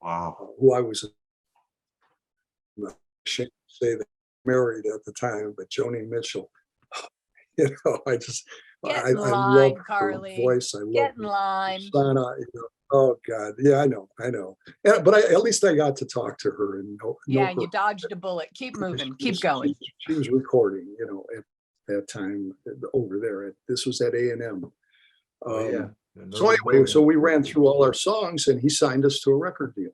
Wow. who I was ashamed to say that married at the time, but Joni Mitchell, I just, Get I in love line, her Carly. voice. I love Get in her line. persona, oh God. Yeah, I know. Yeah, but at least I got to talk to her and know Yeah, her. you dodged a bullet. Keep moving. She Keep was- going. She was recording, at that time over there. This was at A&M. oh yeah. So anyway, so we ran through all our songs and he signed us to a record deal.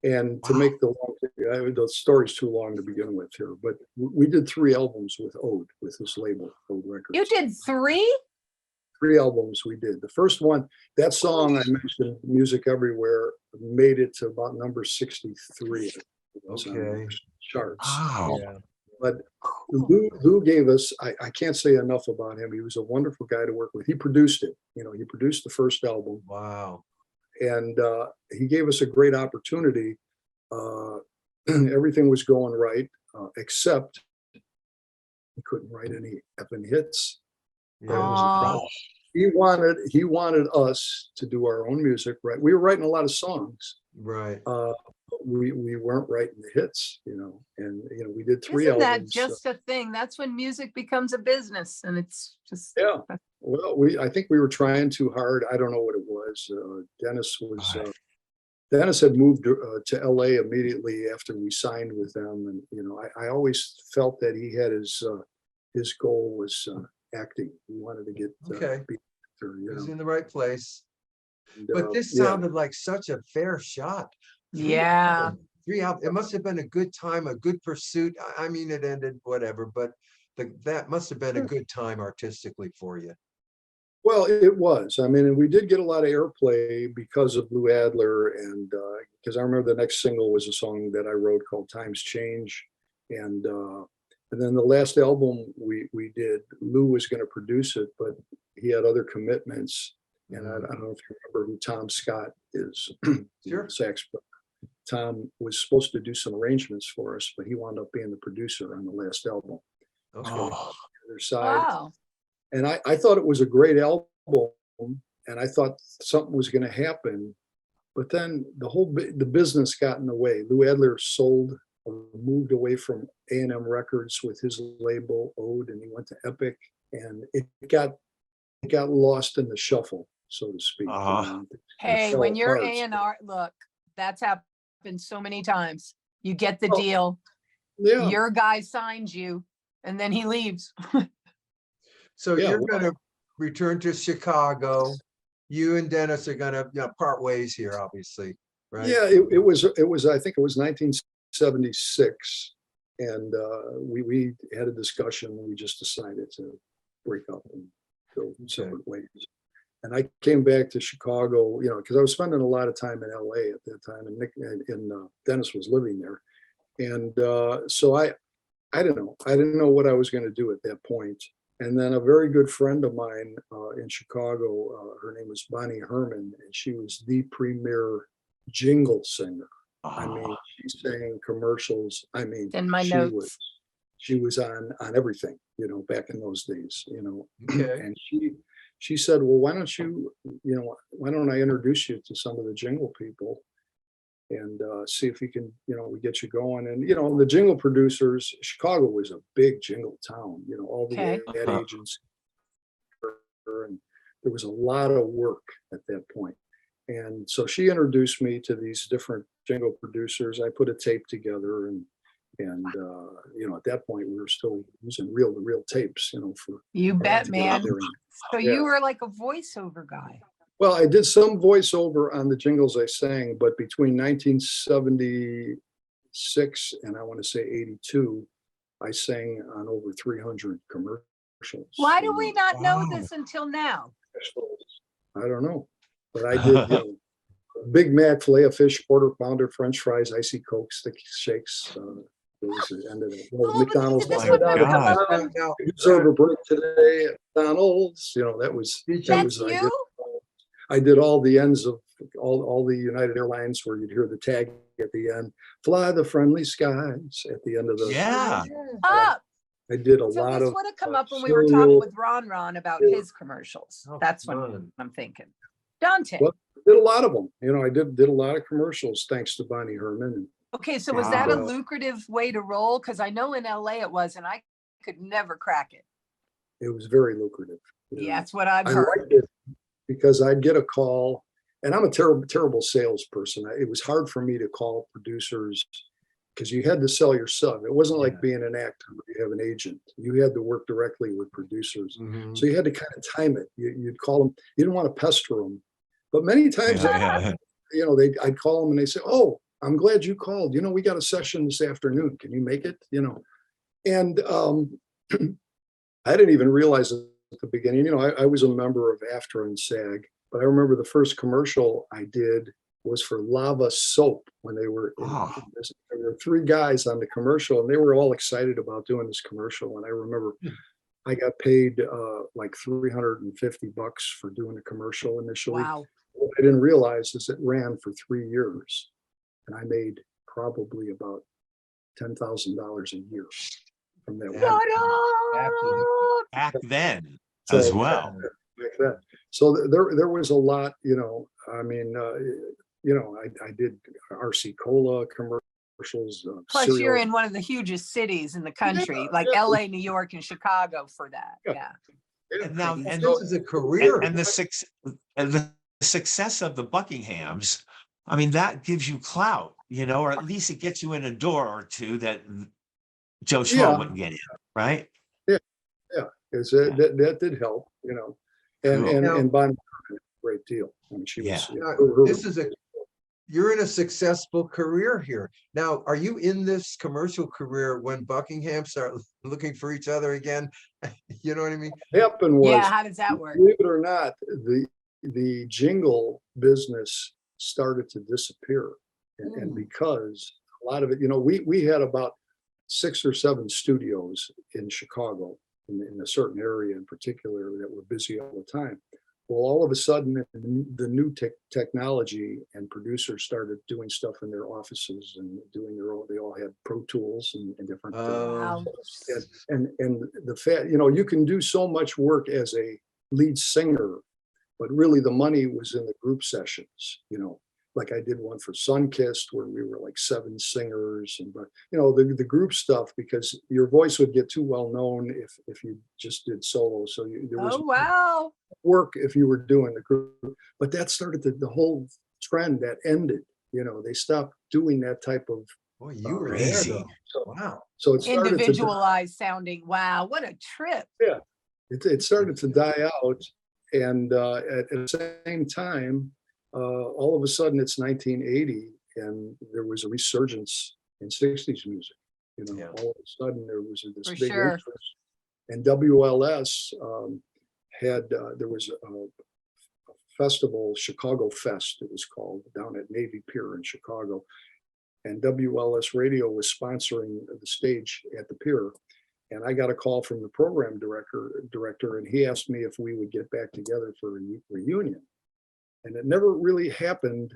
And to Wow. make the story's too long to begin with here, but we did 3 albums with Ode, with this label, Ode Records. You did 3? 3 albums we did. The first one, that song I mentioned, Music Everywhere, made it to about number 63. It was on Okay. the charts. Wow. Yeah. But Lou gave us, I can't say enough about him. He was a wonderful guy to work with. He produced it. He produced the first album. Wow. And he gave us a great opportunity. Everything was going right, except he couldn't write any effing hits. Yeah. That was the problem. He wanted us to do our own music, right? We were writing a lot of songs. Right. We weren't writing the hits, and we did 3 Isn't that albums. just a thing? That's when music becomes a business, and it's just Yeah. Well, I think we were trying too hard. I don't know what it was. Dennis had moved to LA immediately after we signed with them, and I always felt that he had his goal was acting. He wanted to get Okay. be an actor, He was in the right place. And, But this yeah. sounded like such a fair shot. yeah. 3 albums. It must have been a good time, a good pursuit. I mean, it ended whatever, but that must have been a good time artistically for you. Well, it was. I mean, and we did get a lot of airplay because of Lou Adler, and because I remember the next single was a song that I wrote called "Times Change," and then the last album we did, Lou was going to produce it, but he had other commitments, and I don't know if you remember who Tom Scott is, Sure. sax player. Tom was supposed to do some arrangements for us, but he wound up being the producer on the last album. Okay. Oh, The other side. Wow. And I thought it was a great album, and I thought something was going to happen, but then the business got in the way. Lou Adler sold or moved away from A&M Records with his label Ode, and he went to Epic, and it got lost in the shuffle, so to speak. Hey, fell when you're apart. A&R, look, that's happened so many times. You get the Oh, deal, Yeah, your guy signs you, and then he leaves. So Yeah, you're well- gonna return to Chicago. You and Dennis are gonna part ways here, obviously, right? yeah. It was. I think it was 1976, and we had a discussion, and we just decided to break up and go separate ways. And I came back to Chicago, because I was spending a lot of time in LA at that time, and Dennis was living there, and so I didn't know. I didn't know what I was going to do at that point. And then a very good friend of mine in Chicago, her name was Bonnie Herman, and she was the premier jingle singer. I mean, she sang commercials. I mean, In my she notes. she was on everything, back in those days, Okay. and she said, well, why don't I introduce you to some of the jingle people and see if we can, we get you going. And, the jingle producers, Chicago was a big jingle town, all the Okay. ad agents. And there was a lot of work at that point. And so she introduced me to these different jingle producers. I put a tape together and And, you know, at that point, we were still using reel-to-reel tapes, you know, for. You bet, to get out man. there and- So Yeah. you were like a voiceover guy. Well, I did some voiceover on the jingles I sang, but between 1976 and I want to say 82, I sang on over 300 commercials. Why do we not know Wow. this until now? I don't know, but I did, you know, Big Mac, filet of fish, quarter pounder, French fries, icy Coke, sticky shakes. It was the end of it. Well, Oh, but McDonald's. this my would never come God. up on- Now, You deserve a break today at McDonald's. You know, that was. Did that you- That's was, you? I did all the ends of all the United Airlines where you'd hear the tag at the end, fly the friendly skies at the end of the. Yeah. Up. I did a So lot this of. would have come up when we were talking cereal. with Ron about Yeah. his commercials. Oh, That's what fun. I'm thinking. Dante. Well, did a lot of them. You know, I did a lot of commercials thanks to Bonnie Herman. Okay, so was that a Wow. lucrative way to roll? Because I know in LA it was, and I could never crack it. It was very lucrative. you know. Yeah, that's what I've I heard. liked it because I'd get a call, and I'm a terrible salesperson. It was hard for me to call producers because you had to sell yourself. It wasn't like Yeah. being an actor where you have an agent. You had to work directly with producers. Mhm. So you had to kind of time it. You'd call them. You didn't want to pester them, but many times, Yeah. you know, I'd call them and they say, "Oh, I'm glad you called. You know, we got a session this afternoon. Can you make it?" You know, and I didn't even realize it at the beginning. You know, I was a member of AFTRA and SAG, but I remember the first commercial I did was for Lava Soap when they were. Oh. There were 3 guys on the commercial, and they were all excited about doing this commercial. And I remember I got paid like $350 for doing the commercial initially. Wow. What I didn't realize is it ran for 3 years, and I made probably about $10,000 a year from that. Yeah. one. Absolutely. Back then So, as well. Like that. So there was a lot, you know, I mean, you know, I did RC Cola commercials. Plus, you're cereal. in one of the hugest cities in the country, like yeah. LA, New York, and Chicago for that. Yeah. Yeah. Yeah. And now, Crazy. and This is a career. and the success of the Buckinghams, I mean, that gives you clout, you know, or at least it gets you in a door or two that Joe Schmo Yeah. wouldn't get in, right? That did help, you know, and Cool. Now- and Bonnie did a great deal. I mean, she was. Yeah. Yeah, Now, you're in a successful career here. Now, are you in this commercial career when Buckingham start looking for each other again? You know what I mean? happened was. Yeah. How does that work? Believe it or not, the jingle business started to disappear. And because a lot of it, you know, we had about 6 or 7 studios in Chicago, in a certain area in particular, that were busy all the time. Well, all of a sudden, the new technology and producers started doing stuff in their offices and doing their own. They all had Pro Tools and different. Wow. And the fact, you know, you can do so much work as a lead singer, but really the money was in the group sessions, you know, like I did one for Sunkissed where we were like 7 singers, and but you know, the group stuff, because your voice would get too well known if you just did solo. So there was Oh, wow. work if you were doing the group, but that started the whole trend that ended. You know, they stopped doing that type of. Boy, you were there Crazy. though. So, Wow. so it started to Individualized sounding. Wow. What a trip. it started to die out, and at the same time, all of a sudden it's 1980, and there was a resurgence in 60s music. You know, Yeah. all of a sudden there was this For big sure. interest, and WLS had there was a festival, Chicago Fest, it was called, down at Navy Pier in Chicago, and WLS Radio was sponsoring the stage at the pier. And I got a call from the program director, and he asked me if we would get back together for a reunion. And it never really happened.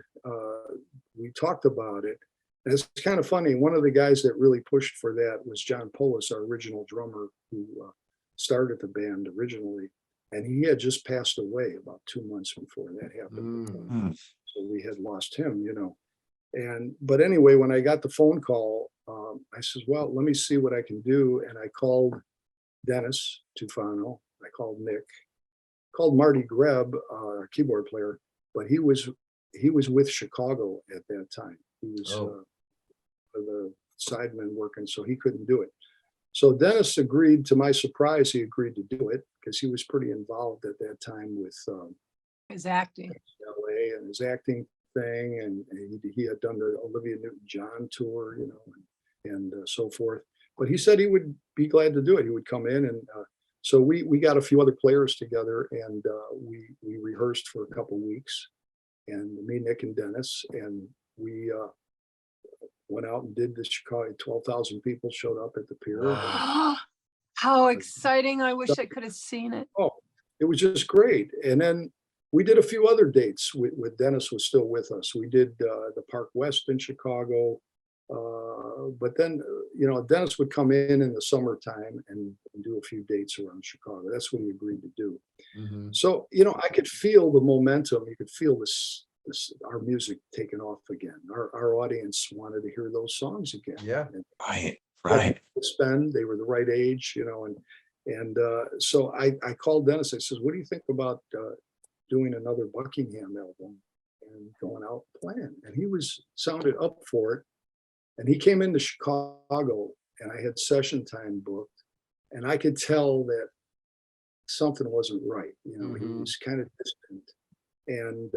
We talked about it. And it's kind of funny. One of the guys that really pushed for that was John Polis, our original drummer, who started the band originally. And he had just passed away about 2 months before that happened. Mm. So we had lost him, you know. But anyway, when I got the phone call, I said, well, let me see what I can do. And I called Dennis Tufano. I called Nick, called Marty Greb, our keyboard player, but he was with Chicago at that time. He was Oh. the sidemen working, so he couldn't do it. So Dennis agreed, to my surprise, he agreed to do it because he was pretty involved at that time with His acting. LA and his acting thing. And he had done the Olivia Newton-John tour, you know, and so forth. But he said he would be glad to do it. He would come in. And so we got a few other players together, and we rehearsed for a couple weeks. And me, Nick, and Dennis, and we went out and did the Chicago. 12,000 people showed up at the pier. Wow. How exciting. I wish I could have seen it. Oh, it was just great. And then we did a few other dates with Dennis was still with us. We did the Park West in Chicago. But then, you know, Dennis would come in the summertime and do a few dates around Chicago. That's what he agreed to do. Mhm. So, you know, I could feel the momentum. You could feel this our music taking off again. Our audience wanted to hear those songs again. Yeah. And Right. Right. spend, they were the right age, you know, and so I called Dennis. I says, what do you think about doing another Buckingham album and going out playing? And he sounded up for it. And he came into Chicago, and I had session time booked, and I could tell that something wasn't right. You know, he Mhm. was kind of distant. And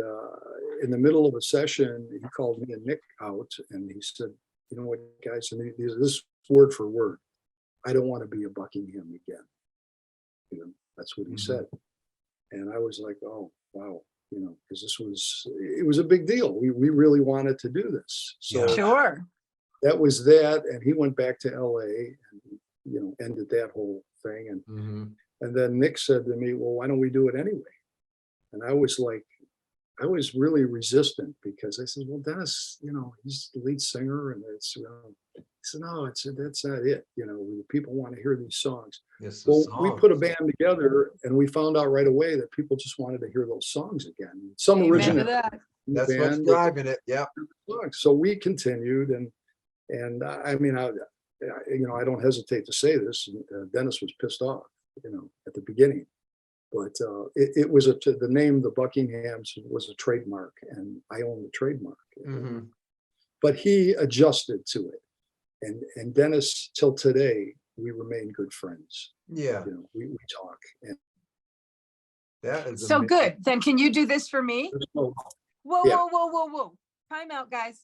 in the middle of a session, he called me and Nick out, and he said, you know what, guys, and this word for word, I don't want to be a Buckingham again. You know, that's what he Mhm. said. And I was like, oh, wow, you know, because it was a big deal. We really wanted to do this. So Yeah. Sure. that was that. And he went back to LA and, you know, ended that whole thing. Mhm. And then Nick said to me, well, why don't we do it anyway? And I was like, I was really resistant because I said, well, Dennis, you know, he's the lead singer, and it's, you know, he said, no, that's not it. You know, people want to hear these songs. Yes, the Well, we put a songs. band together, and we found out right away that people just wanted to hear those songs again. Some Amen original to that. That's what's band, driving it. Yeah. songs. So we continued, and I mean, you know, I don't hesitate to say this. Dennis was pissed off, you know, at the beginning, but it was the name, the Buckinghams, was a trademark, and I own the trademark. Mhm. But he adjusted to it, and Dennis, till today, we remain good friends. Yeah. You know, we talk, and That is So amazing. good. Then can you do this for me? there's no Whoa, Yeah. whoa, whoa, whoa, whoa. Time out, guys.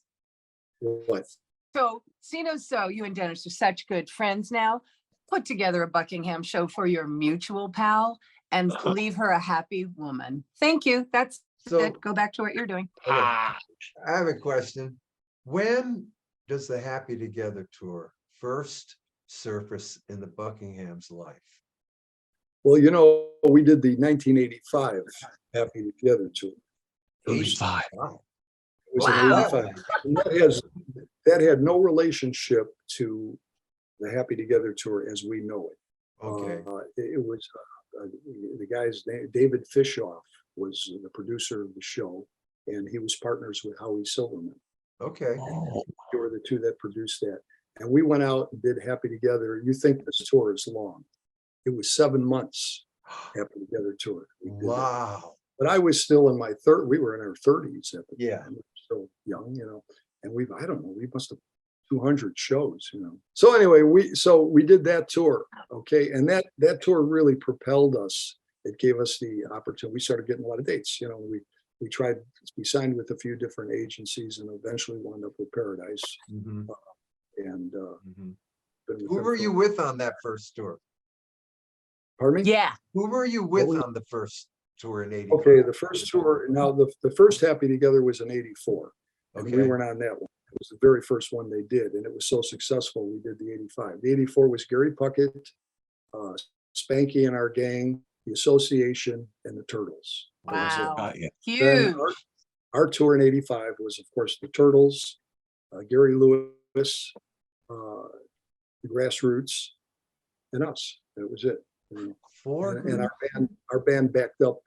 what. So, so you and Dennis are such good friends now. Put together a Buckingham show for your mutual pal and leave her a happy woman. Thank you. That's So it. Go back to what you're doing. okay, Ah, I have a question. When does the Happy Together tour first surface in the Buckingham's life? Well, you know, we did the 1985 Happy Together tour. First. 85. Wow. It was Wow. in 85. And that had no relationship to the Happy Together tour as we know it. Okay. It was the guy's name, David Fishoff, was the producer of the show, and he was partners with Howie Silverman. Okay. Oh, They were the two that produced that. And we went out and did Happy Together. You think this tour is long? It was 7 months. Happy Together tour. We did that. Wow. But I was still in my third. We were in our 30s at the Yeah. time. We were still young, you know. And I don't know, we must have 200 shows, you know. So anyway, we did that tour, okay, and that tour really propelled us. It gave us the opportunity. We started getting a lot of dates, you know. We signed with a few different agencies, and eventually wound up with Paradise. Mhm. And Mhm. been with Who them were for- you with on that first tour? Pardon me? Yeah. Who were you with was- on the first tour in '85? Okay, the first tour. Now the first Happy Together was in '84. And we Okay. weren't on that one. It was the very first one they did, and it was so successful, we did the '85. The '84 was Gary Puckett, Spanky and our gang, the Association, and the Turtles. That was it. Wow. yeah. Then Huge. our tour in '85 was, of course, the Turtles, Gary Lewis, the Grassroots, and us. That was it. You know. Four. And our band backed up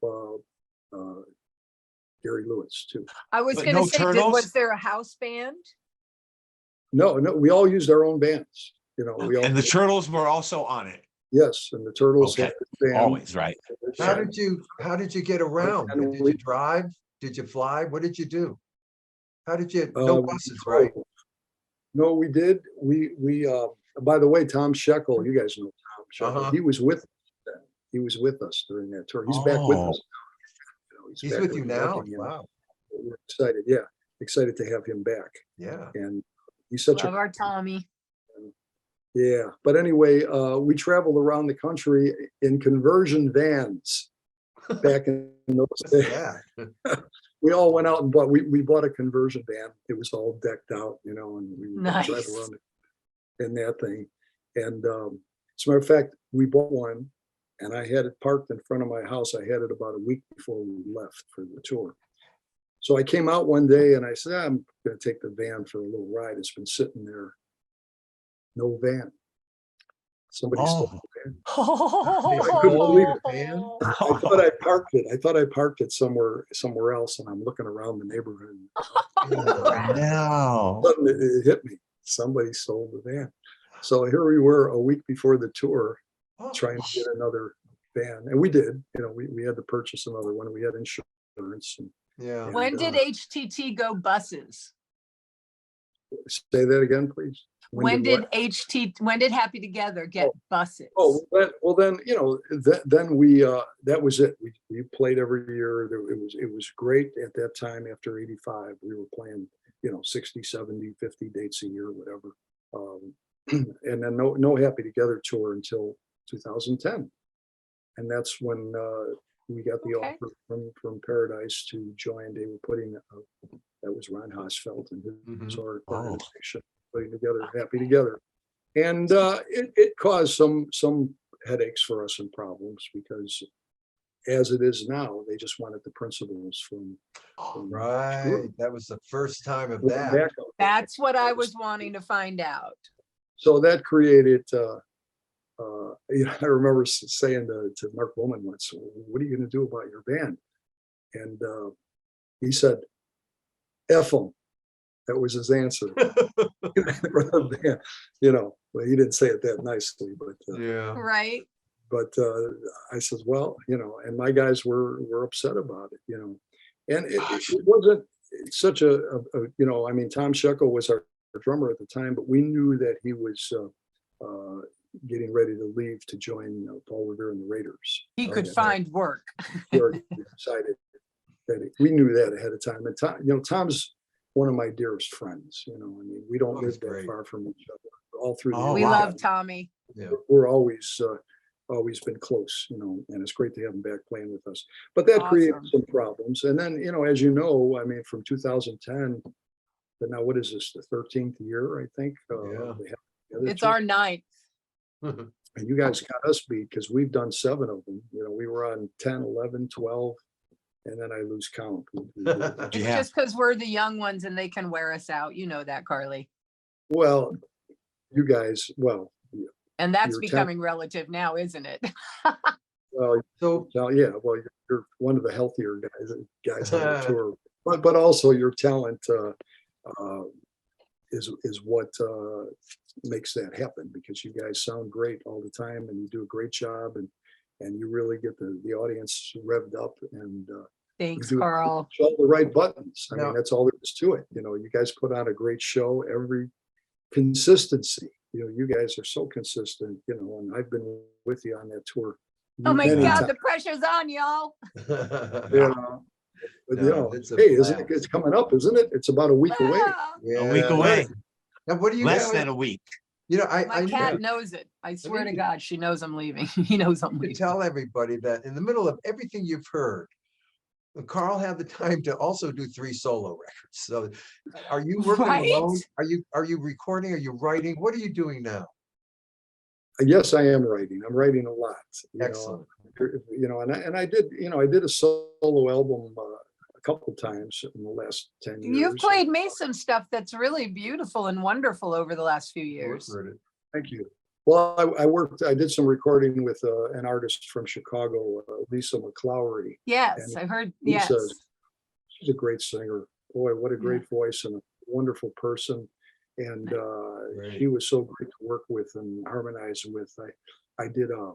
Gary Lewis too. I was But going to no say, Turtles? was there a house band? No, we all used our own bands. You know, we all And the Turtles were also on it. yes, and the Turtles Okay. had their band. Always, right? How did you get around? And Did we- you drive? Did you fly? What did you do? How did you? No we buses, drove. right? No, we did. By the way, Tom Shekel, you guys know Tom Shekel. Uh-huh. He was with us during that tour. He's back with Oh. us. He's back with you with now. Buckingham. Wow. We're excited. Yeah, excited to have him back. Yeah. And he's such Love a our Tommy. yeah. But anyway, we traveled around the country in conversion vans back in those days. Yeah. We all went out and we bought a conversion van. It was all decked out, you know, and we would drive Nice. around in that thing. And as a matter of fact, we bought one and I had it parked in front of my house. I had it about a week before we left for the tour. So I came out one day and I said, I'm going to take the van for a little ride. It's been sitting there. No van. Somebody stole the van. I couldn't believe it, man. I thought I parked it. I thought I parked it somewhere else, and I'm looking around the neighborhood. No. Suddenly it hit me. Somebody stole the van. So here we were a week before the tour, trying to get another van, and we did. You know, we had to purchase another one. We had insurance. And Yeah. When did HTT go buses? say that again, please. When what? did Happy Together get buses? Oh, well, then, you know, then we, that was it. We played every year. It was great at that time. After 85, we were playing, you know, 60, 70, 50 dates a year, whatever. And then no Happy Together tour until 2010. And that's when we got the Okay. offer from Paradise to join. They were putting, that was Ron Hosfeld and his organization, putting together Happy Together. And it caused some headaches for us and problems because as it is now, they just wanted the principals from Right. That was the first time of going that. back. That's what I was wanting to find out. So that created, you know, I remember saying to Mark Bowman once, what are you going to do about your band? And he said, F them. That was his answer. You know, well, he didn't say it that nicely, but Yeah. Right. but I said, well, you know, and my guys were upset about it, you know, and it wasn't such a, you know, I mean, Tom Shekel was our drummer at the time, but we knew that he was getting ready to leave to join Paul Revere and the Raiders. He could Yeah. find work. We already decided that we knew that ahead of time. And Tom, you know, Tom's one of my dearest friends. You know, I mean, we don't Oh, live he's that great. far from each other. All through the Oh, We wow. love Tommy. Yeah. we're always been close, you know, and it's great to have him back playing with us. But that created Awesome. some problems. And then, you know, as you know, I mean, from 2010 to now, what is this, the 13th year, I think? Yeah. they have the other It's two. our ninth. And you guys got us beat because we've done 7 of them. You know, we were on 10, 11, 12, and then I lose count. It's Yeah. just because we're the young ones and they can wear us out. You know that, Carly. Well, you guys, well, And that's You're becoming relative now, isn't it? well, So yeah, well, you're one of the healthier guys on the tour, but also your talent is what makes that happen because you guys sound great all the time and you do a great job and you really get the audience revved up and Thanks, you do Carl. all the right buttons. I Now- mean, that's all there is to it. You know, you guys put on a great show. Every consistency. You know, you guys are so consistent. You know, and I've been with you on that tour. Oh my many God, times. the pressure's on, y'all. Yeah. But No, you know, it's a hey, isn't blast. it's coming up, isn't it? It's about a week away. Ah, A week away. Now, what do you Less guys? than a week. You know, my I cat know knows it. I swear to mean- God, she knows I'm leaving. He knows I'm to leaving. tell everybody that in the middle of everything you've heard, Carl had the time to also do 3 solo records. So, are you working Right? alone? Are you recording? Are you writing? What are you doing now? Yes, I am writing. I'm writing a lot. Excellent. You know, and I did. You know, I did a solo album a couple times in the last 10 years. You've played me some stuff that's really beautiful and wonderful over the last few years. Heard it. Thank you. Well, I did some recording with an artist from Chicago, Lisa McClowery. Yes, And I heard. Lisa- Yes. She's a great singer. Boy, what a great voice and a wonderful person. And she was so great to work with and harmonize with. I did a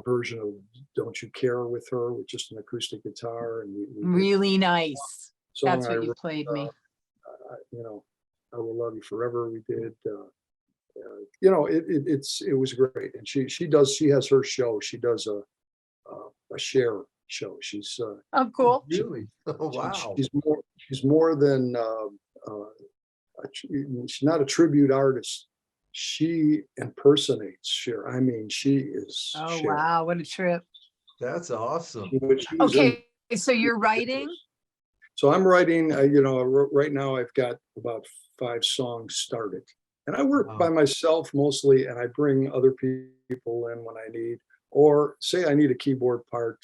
version of "Don't You Care" with her with just an acoustic guitar, and we did Really nice. a song That's I what you wrote, played me. you know, I Will Love You Forever. We did, you know, it was great. And she has her show. She does a share show. She's, Oh, cool. Really? Oh, wow. she's more than, she's not a tribute artist. She impersonates Cher. I mean, she is Oh, Cher. wow. What a trip. That's awesome. She was in- Okay. So you're writing? So I'm writing, you know, right now I've got about 5 songs started. And I work by myself mostly, and I bring other people in when I need, or say I need a keyboard part.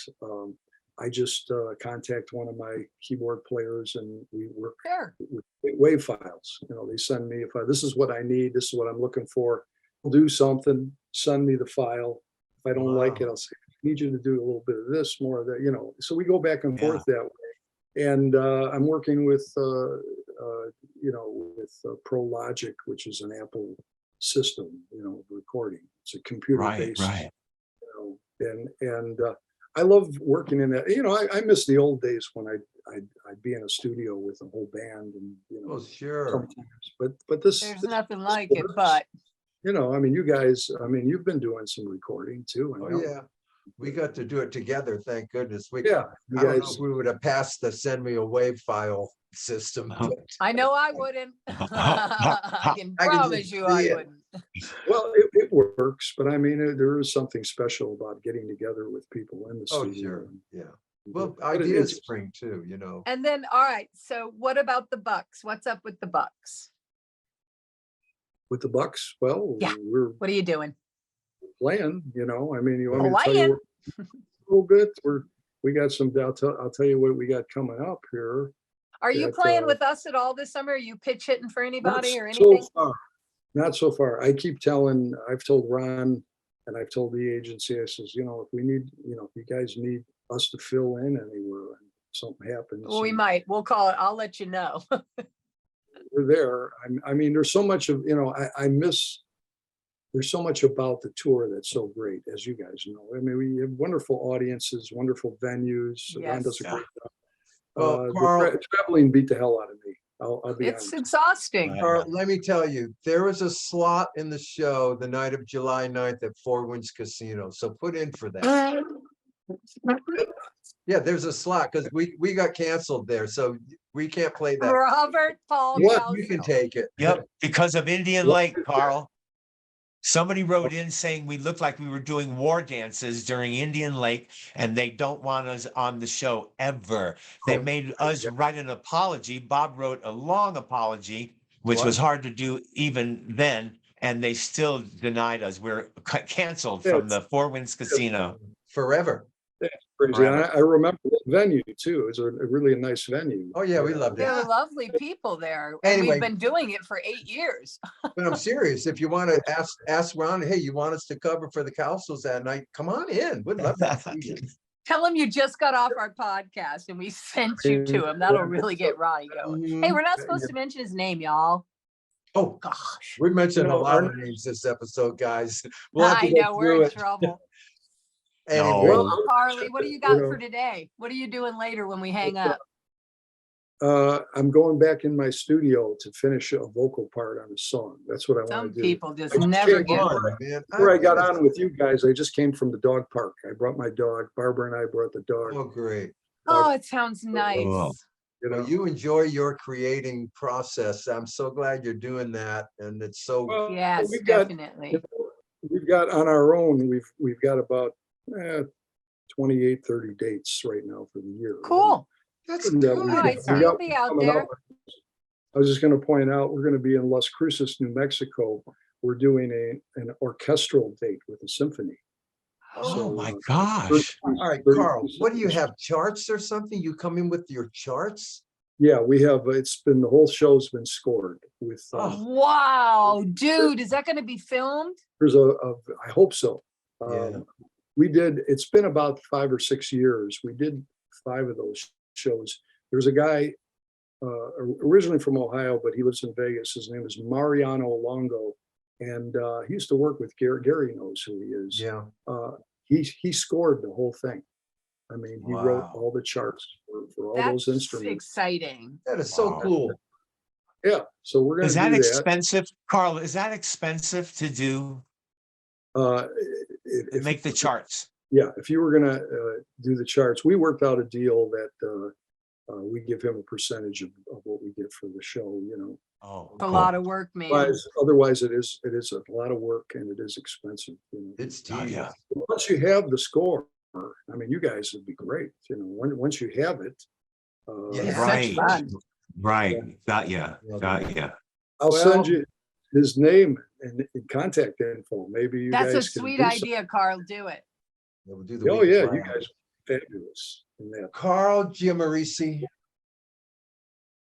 I just contact one of my keyboard players, and we work Sure. with WAV files. You know, they send me, if this is what I need, this is what I'm looking for, I'll do something, send me the file. If I don't like it, I'll say, I need you to do a little bit of this, more of that, you know. So we go back and forth that way. And I'm working with, you know, with Pro Logic, which is an Apple system, you know, recording. It's a computer-based, you know, and I love working in that. You know, I miss the old days when I'd be in a studio with a whole band, and you know, Oh, sure. sometimes. But this, There's this nothing this like it, works. but You know, I mean, you guys, I mean, you've been doing some recording too. I Oh, know. yeah. We got to do it together. Thank goodness. Yeah, you I don't know guys. if we would have passed the send me a wave file system. but I know I wouldn't. I can I can just promise you see I it. wouldn't. Well, it works, but I mean, there is something special about getting together with people in the Oh, studio. sure. and- Yeah. Well, but it- ideas it's- spring too, you know. And then, all right. So what about the Bucks? What's up with the Bucks? With the Bucks, well, Yeah. we're What are you doing? playing, you know, I mean, you want me to tell Playing? you a little bit? We got some, I'll tell you what we got coming up here. Are you That, playing with us at all this summer? Are you pitch hitting for anybody or Not anything? so far. Not so far. I've told Ron, and I've told the agency, I says, you know, if we need, you know, if you guys need us to fill in anywhere and something happens. We and might. We'll call it. I'll let you know. We're there. I mean, there's so much of, you know, I miss, there's so much about the tour that's so great, as you guys know. I mean, we have wonderful audiences, wonderful venues. Ron does a Yes. great job. Well, The Carl, traveling beat the hell out of me. I'll be It's honest. exhausting. Carl, let me tell you, there was a slot in the show the night of July 9th at Four Winds Casino. So put in for that. Yeah, there's a slot because we got canceled there. So we can't play that. Robert Paul What? You can Cowsill. take it. Yep, because of Indian What Lake, is that? Carl. Somebody wrote in saying we looked like we were doing war dances during Indian Lake, and they don't want us on the show ever. They Oh, made us write an apology. Bob wrote a long apology, which was What? hard to do even then, and they still denied us. We're canceled Yeah, from the Four Winds Casino. Forever. Crazy. And Forever. I remember that venue too. It's a really nice venue. Oh, yeah, we loved it. There Yeah. were lovely people there. And Anyway. we've been doing it for 8 years. But I'm serious. If you want to ask Ron, hey, you want us to cover for the Cowsills that night? Come on in. We'd love to see you. Tell him you just got off our podcast and we sent you to him. That'll really get Ronnie going. Hey, we're not supposed to mention his name, y'all. Oh, Gosh. we mentioned You know, a lot our- of names this episode, guys. We'll have to I go know we're through in it. trouble. Anyway, No. Carly, what do you got know. for today? What are you doing later when we hang up? I'm going back in my studio to finish a vocal part on a song. That's what I Some want to do. people just I just never came get. on. man. Before I got on with you guys, I just came from the dog park. I brought my dog. Barbara and I brought the dog. Oh, great. Oh, it sounds nice. Cool. You know, Well, you enjoy your creating process. I'm so glad you're doing that. And it's so, Well, Yes, we've got, definitely. we've got on our own, we've got about 28, 30 dates right now for the year. Cool. that's And, good. All right, so we you'll got be out coming there. up. I was just going to point out, we're going to be in Las Cruces, New Mexico. We're doing an orchestral date with a symphony. Oh my So, gosh. All right, 30 Carl, what do you have? Charts or something? You come in with your charts? Yeah, we have, it's been, the whole show's been scored with, Oh. Wow, dude, is that going to be filmed? there's I hope so. Yeah. We did, it's been about 5 or 6 years. We did 5 of those shows. There's a guy originally from Ohio, but he lives in Vegas. His name is Mariano Longo. And he used to work with Gary. Gary knows who he is. Yeah. He scored the whole thing. I mean, he wrote Wow. all the charts for all That's those instruments. exciting. That is so Wow. cool. Yeah, so we're Is gonna that do that. expensive, Carl? Is that expensive to do, Uh, make the charts? Yeah, if you were gonna do the charts, we worked out a deal that we give him a percentage of what we get for the show, you know. Oh, It's a cool. lot of work, man. Otherwise it is a lot of work and it is expensive, you know. It's Oh, tedious. yeah. Once you have the score, I mean, you guys would be great, you know, once you have it. Yeah. It's Right. such fun. Right. Got ya. Got ya. I'll Well- send you his name and contact info. Maybe you That's a guys can sweet do something. idea, Carl. Do it. Yeah, we'll do the Oh, week yeah, prior. you guys are fabulous in that. Carl Giammarese,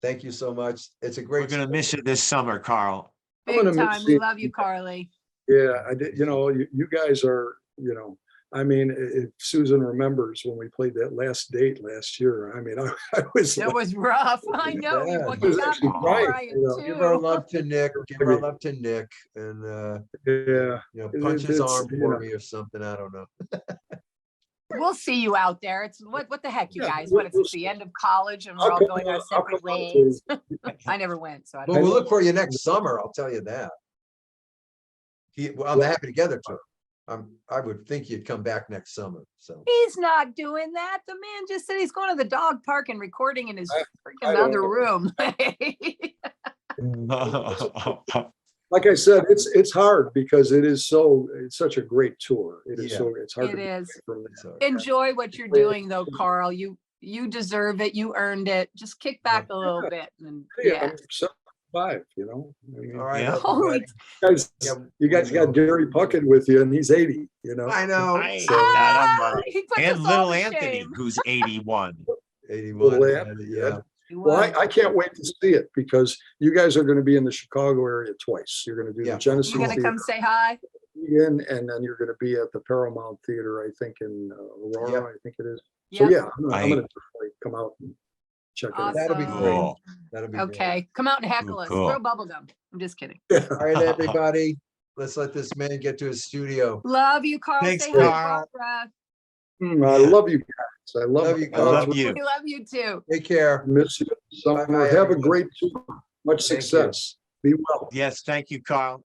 thank you so much. It's a We're great. gonna miss you this summer, Carl. I'm Big gonna miss time. We you. love you, Carly. Yeah, I did, you know, you guys are, you know, I mean, if Susan remembers when we played that last date last year, I mean, I was It like, was rough. I know. Yeah, Well, it you was got me actually right, crying you know. Give our too. love to Nick. Give our love to Nick, and yeah, punch his it's, arm you for know. me or something. I don't know. We'll see you out there. It's what the heck, you Yeah, guys? we'll- It's we'll the end of college and we're I'll all come going our out- I'll separate come out ways. to- I never went, so I Well, don't we'll know. look for you next summer. I'll tell you that. On the Happy Together tour. I would think you'd come back next summer. So He's not doing that. The man just said he's going to the dog park and recording in his I freaking don't other know. room. Like I said, it's hard because it's such a great tour. It is Yeah. so, it's hard It to. is. From so, Enjoy what you're doing though, Carl. You deserve it. You earned it. Just kick back a little bit and yeah. I'm 75, you know. I mean, all right, Yeah. everybody. guys, you guys got Gary Puckett with you and he's 80, you know. I know. Right. So, He puts And us all little to Anthony, shame. who's 81. 81. Well, yeah. Yeah. He Well, was. I can't wait to see it because you guys are going to be in the Chicago area twice. You're going to do Yeah. the Genesee You gonna Theater come say hi? again, and then you're going to be at the Paramount Theater, I think, in Aurora, Yep. I think it is. So Yep. yeah, I'm Right. going to come out and check it out. That'll be Awesome. great. Cool. That'll be great. Okay, come out and heckle us. Cool. Throw bubble gum. I'm just kidding. All right, everybody. Let's let this man get to his studio. Love you, Carl. Thanks, Say hi, to Carl. Barbara. I love you guys. I Love you, I Carl. love you. We love you too. Take care. Miss you. Summer. Bye-bye, Have a everyone. great tour. Much Thank you. success. Be well. Yes, thank you, Carl.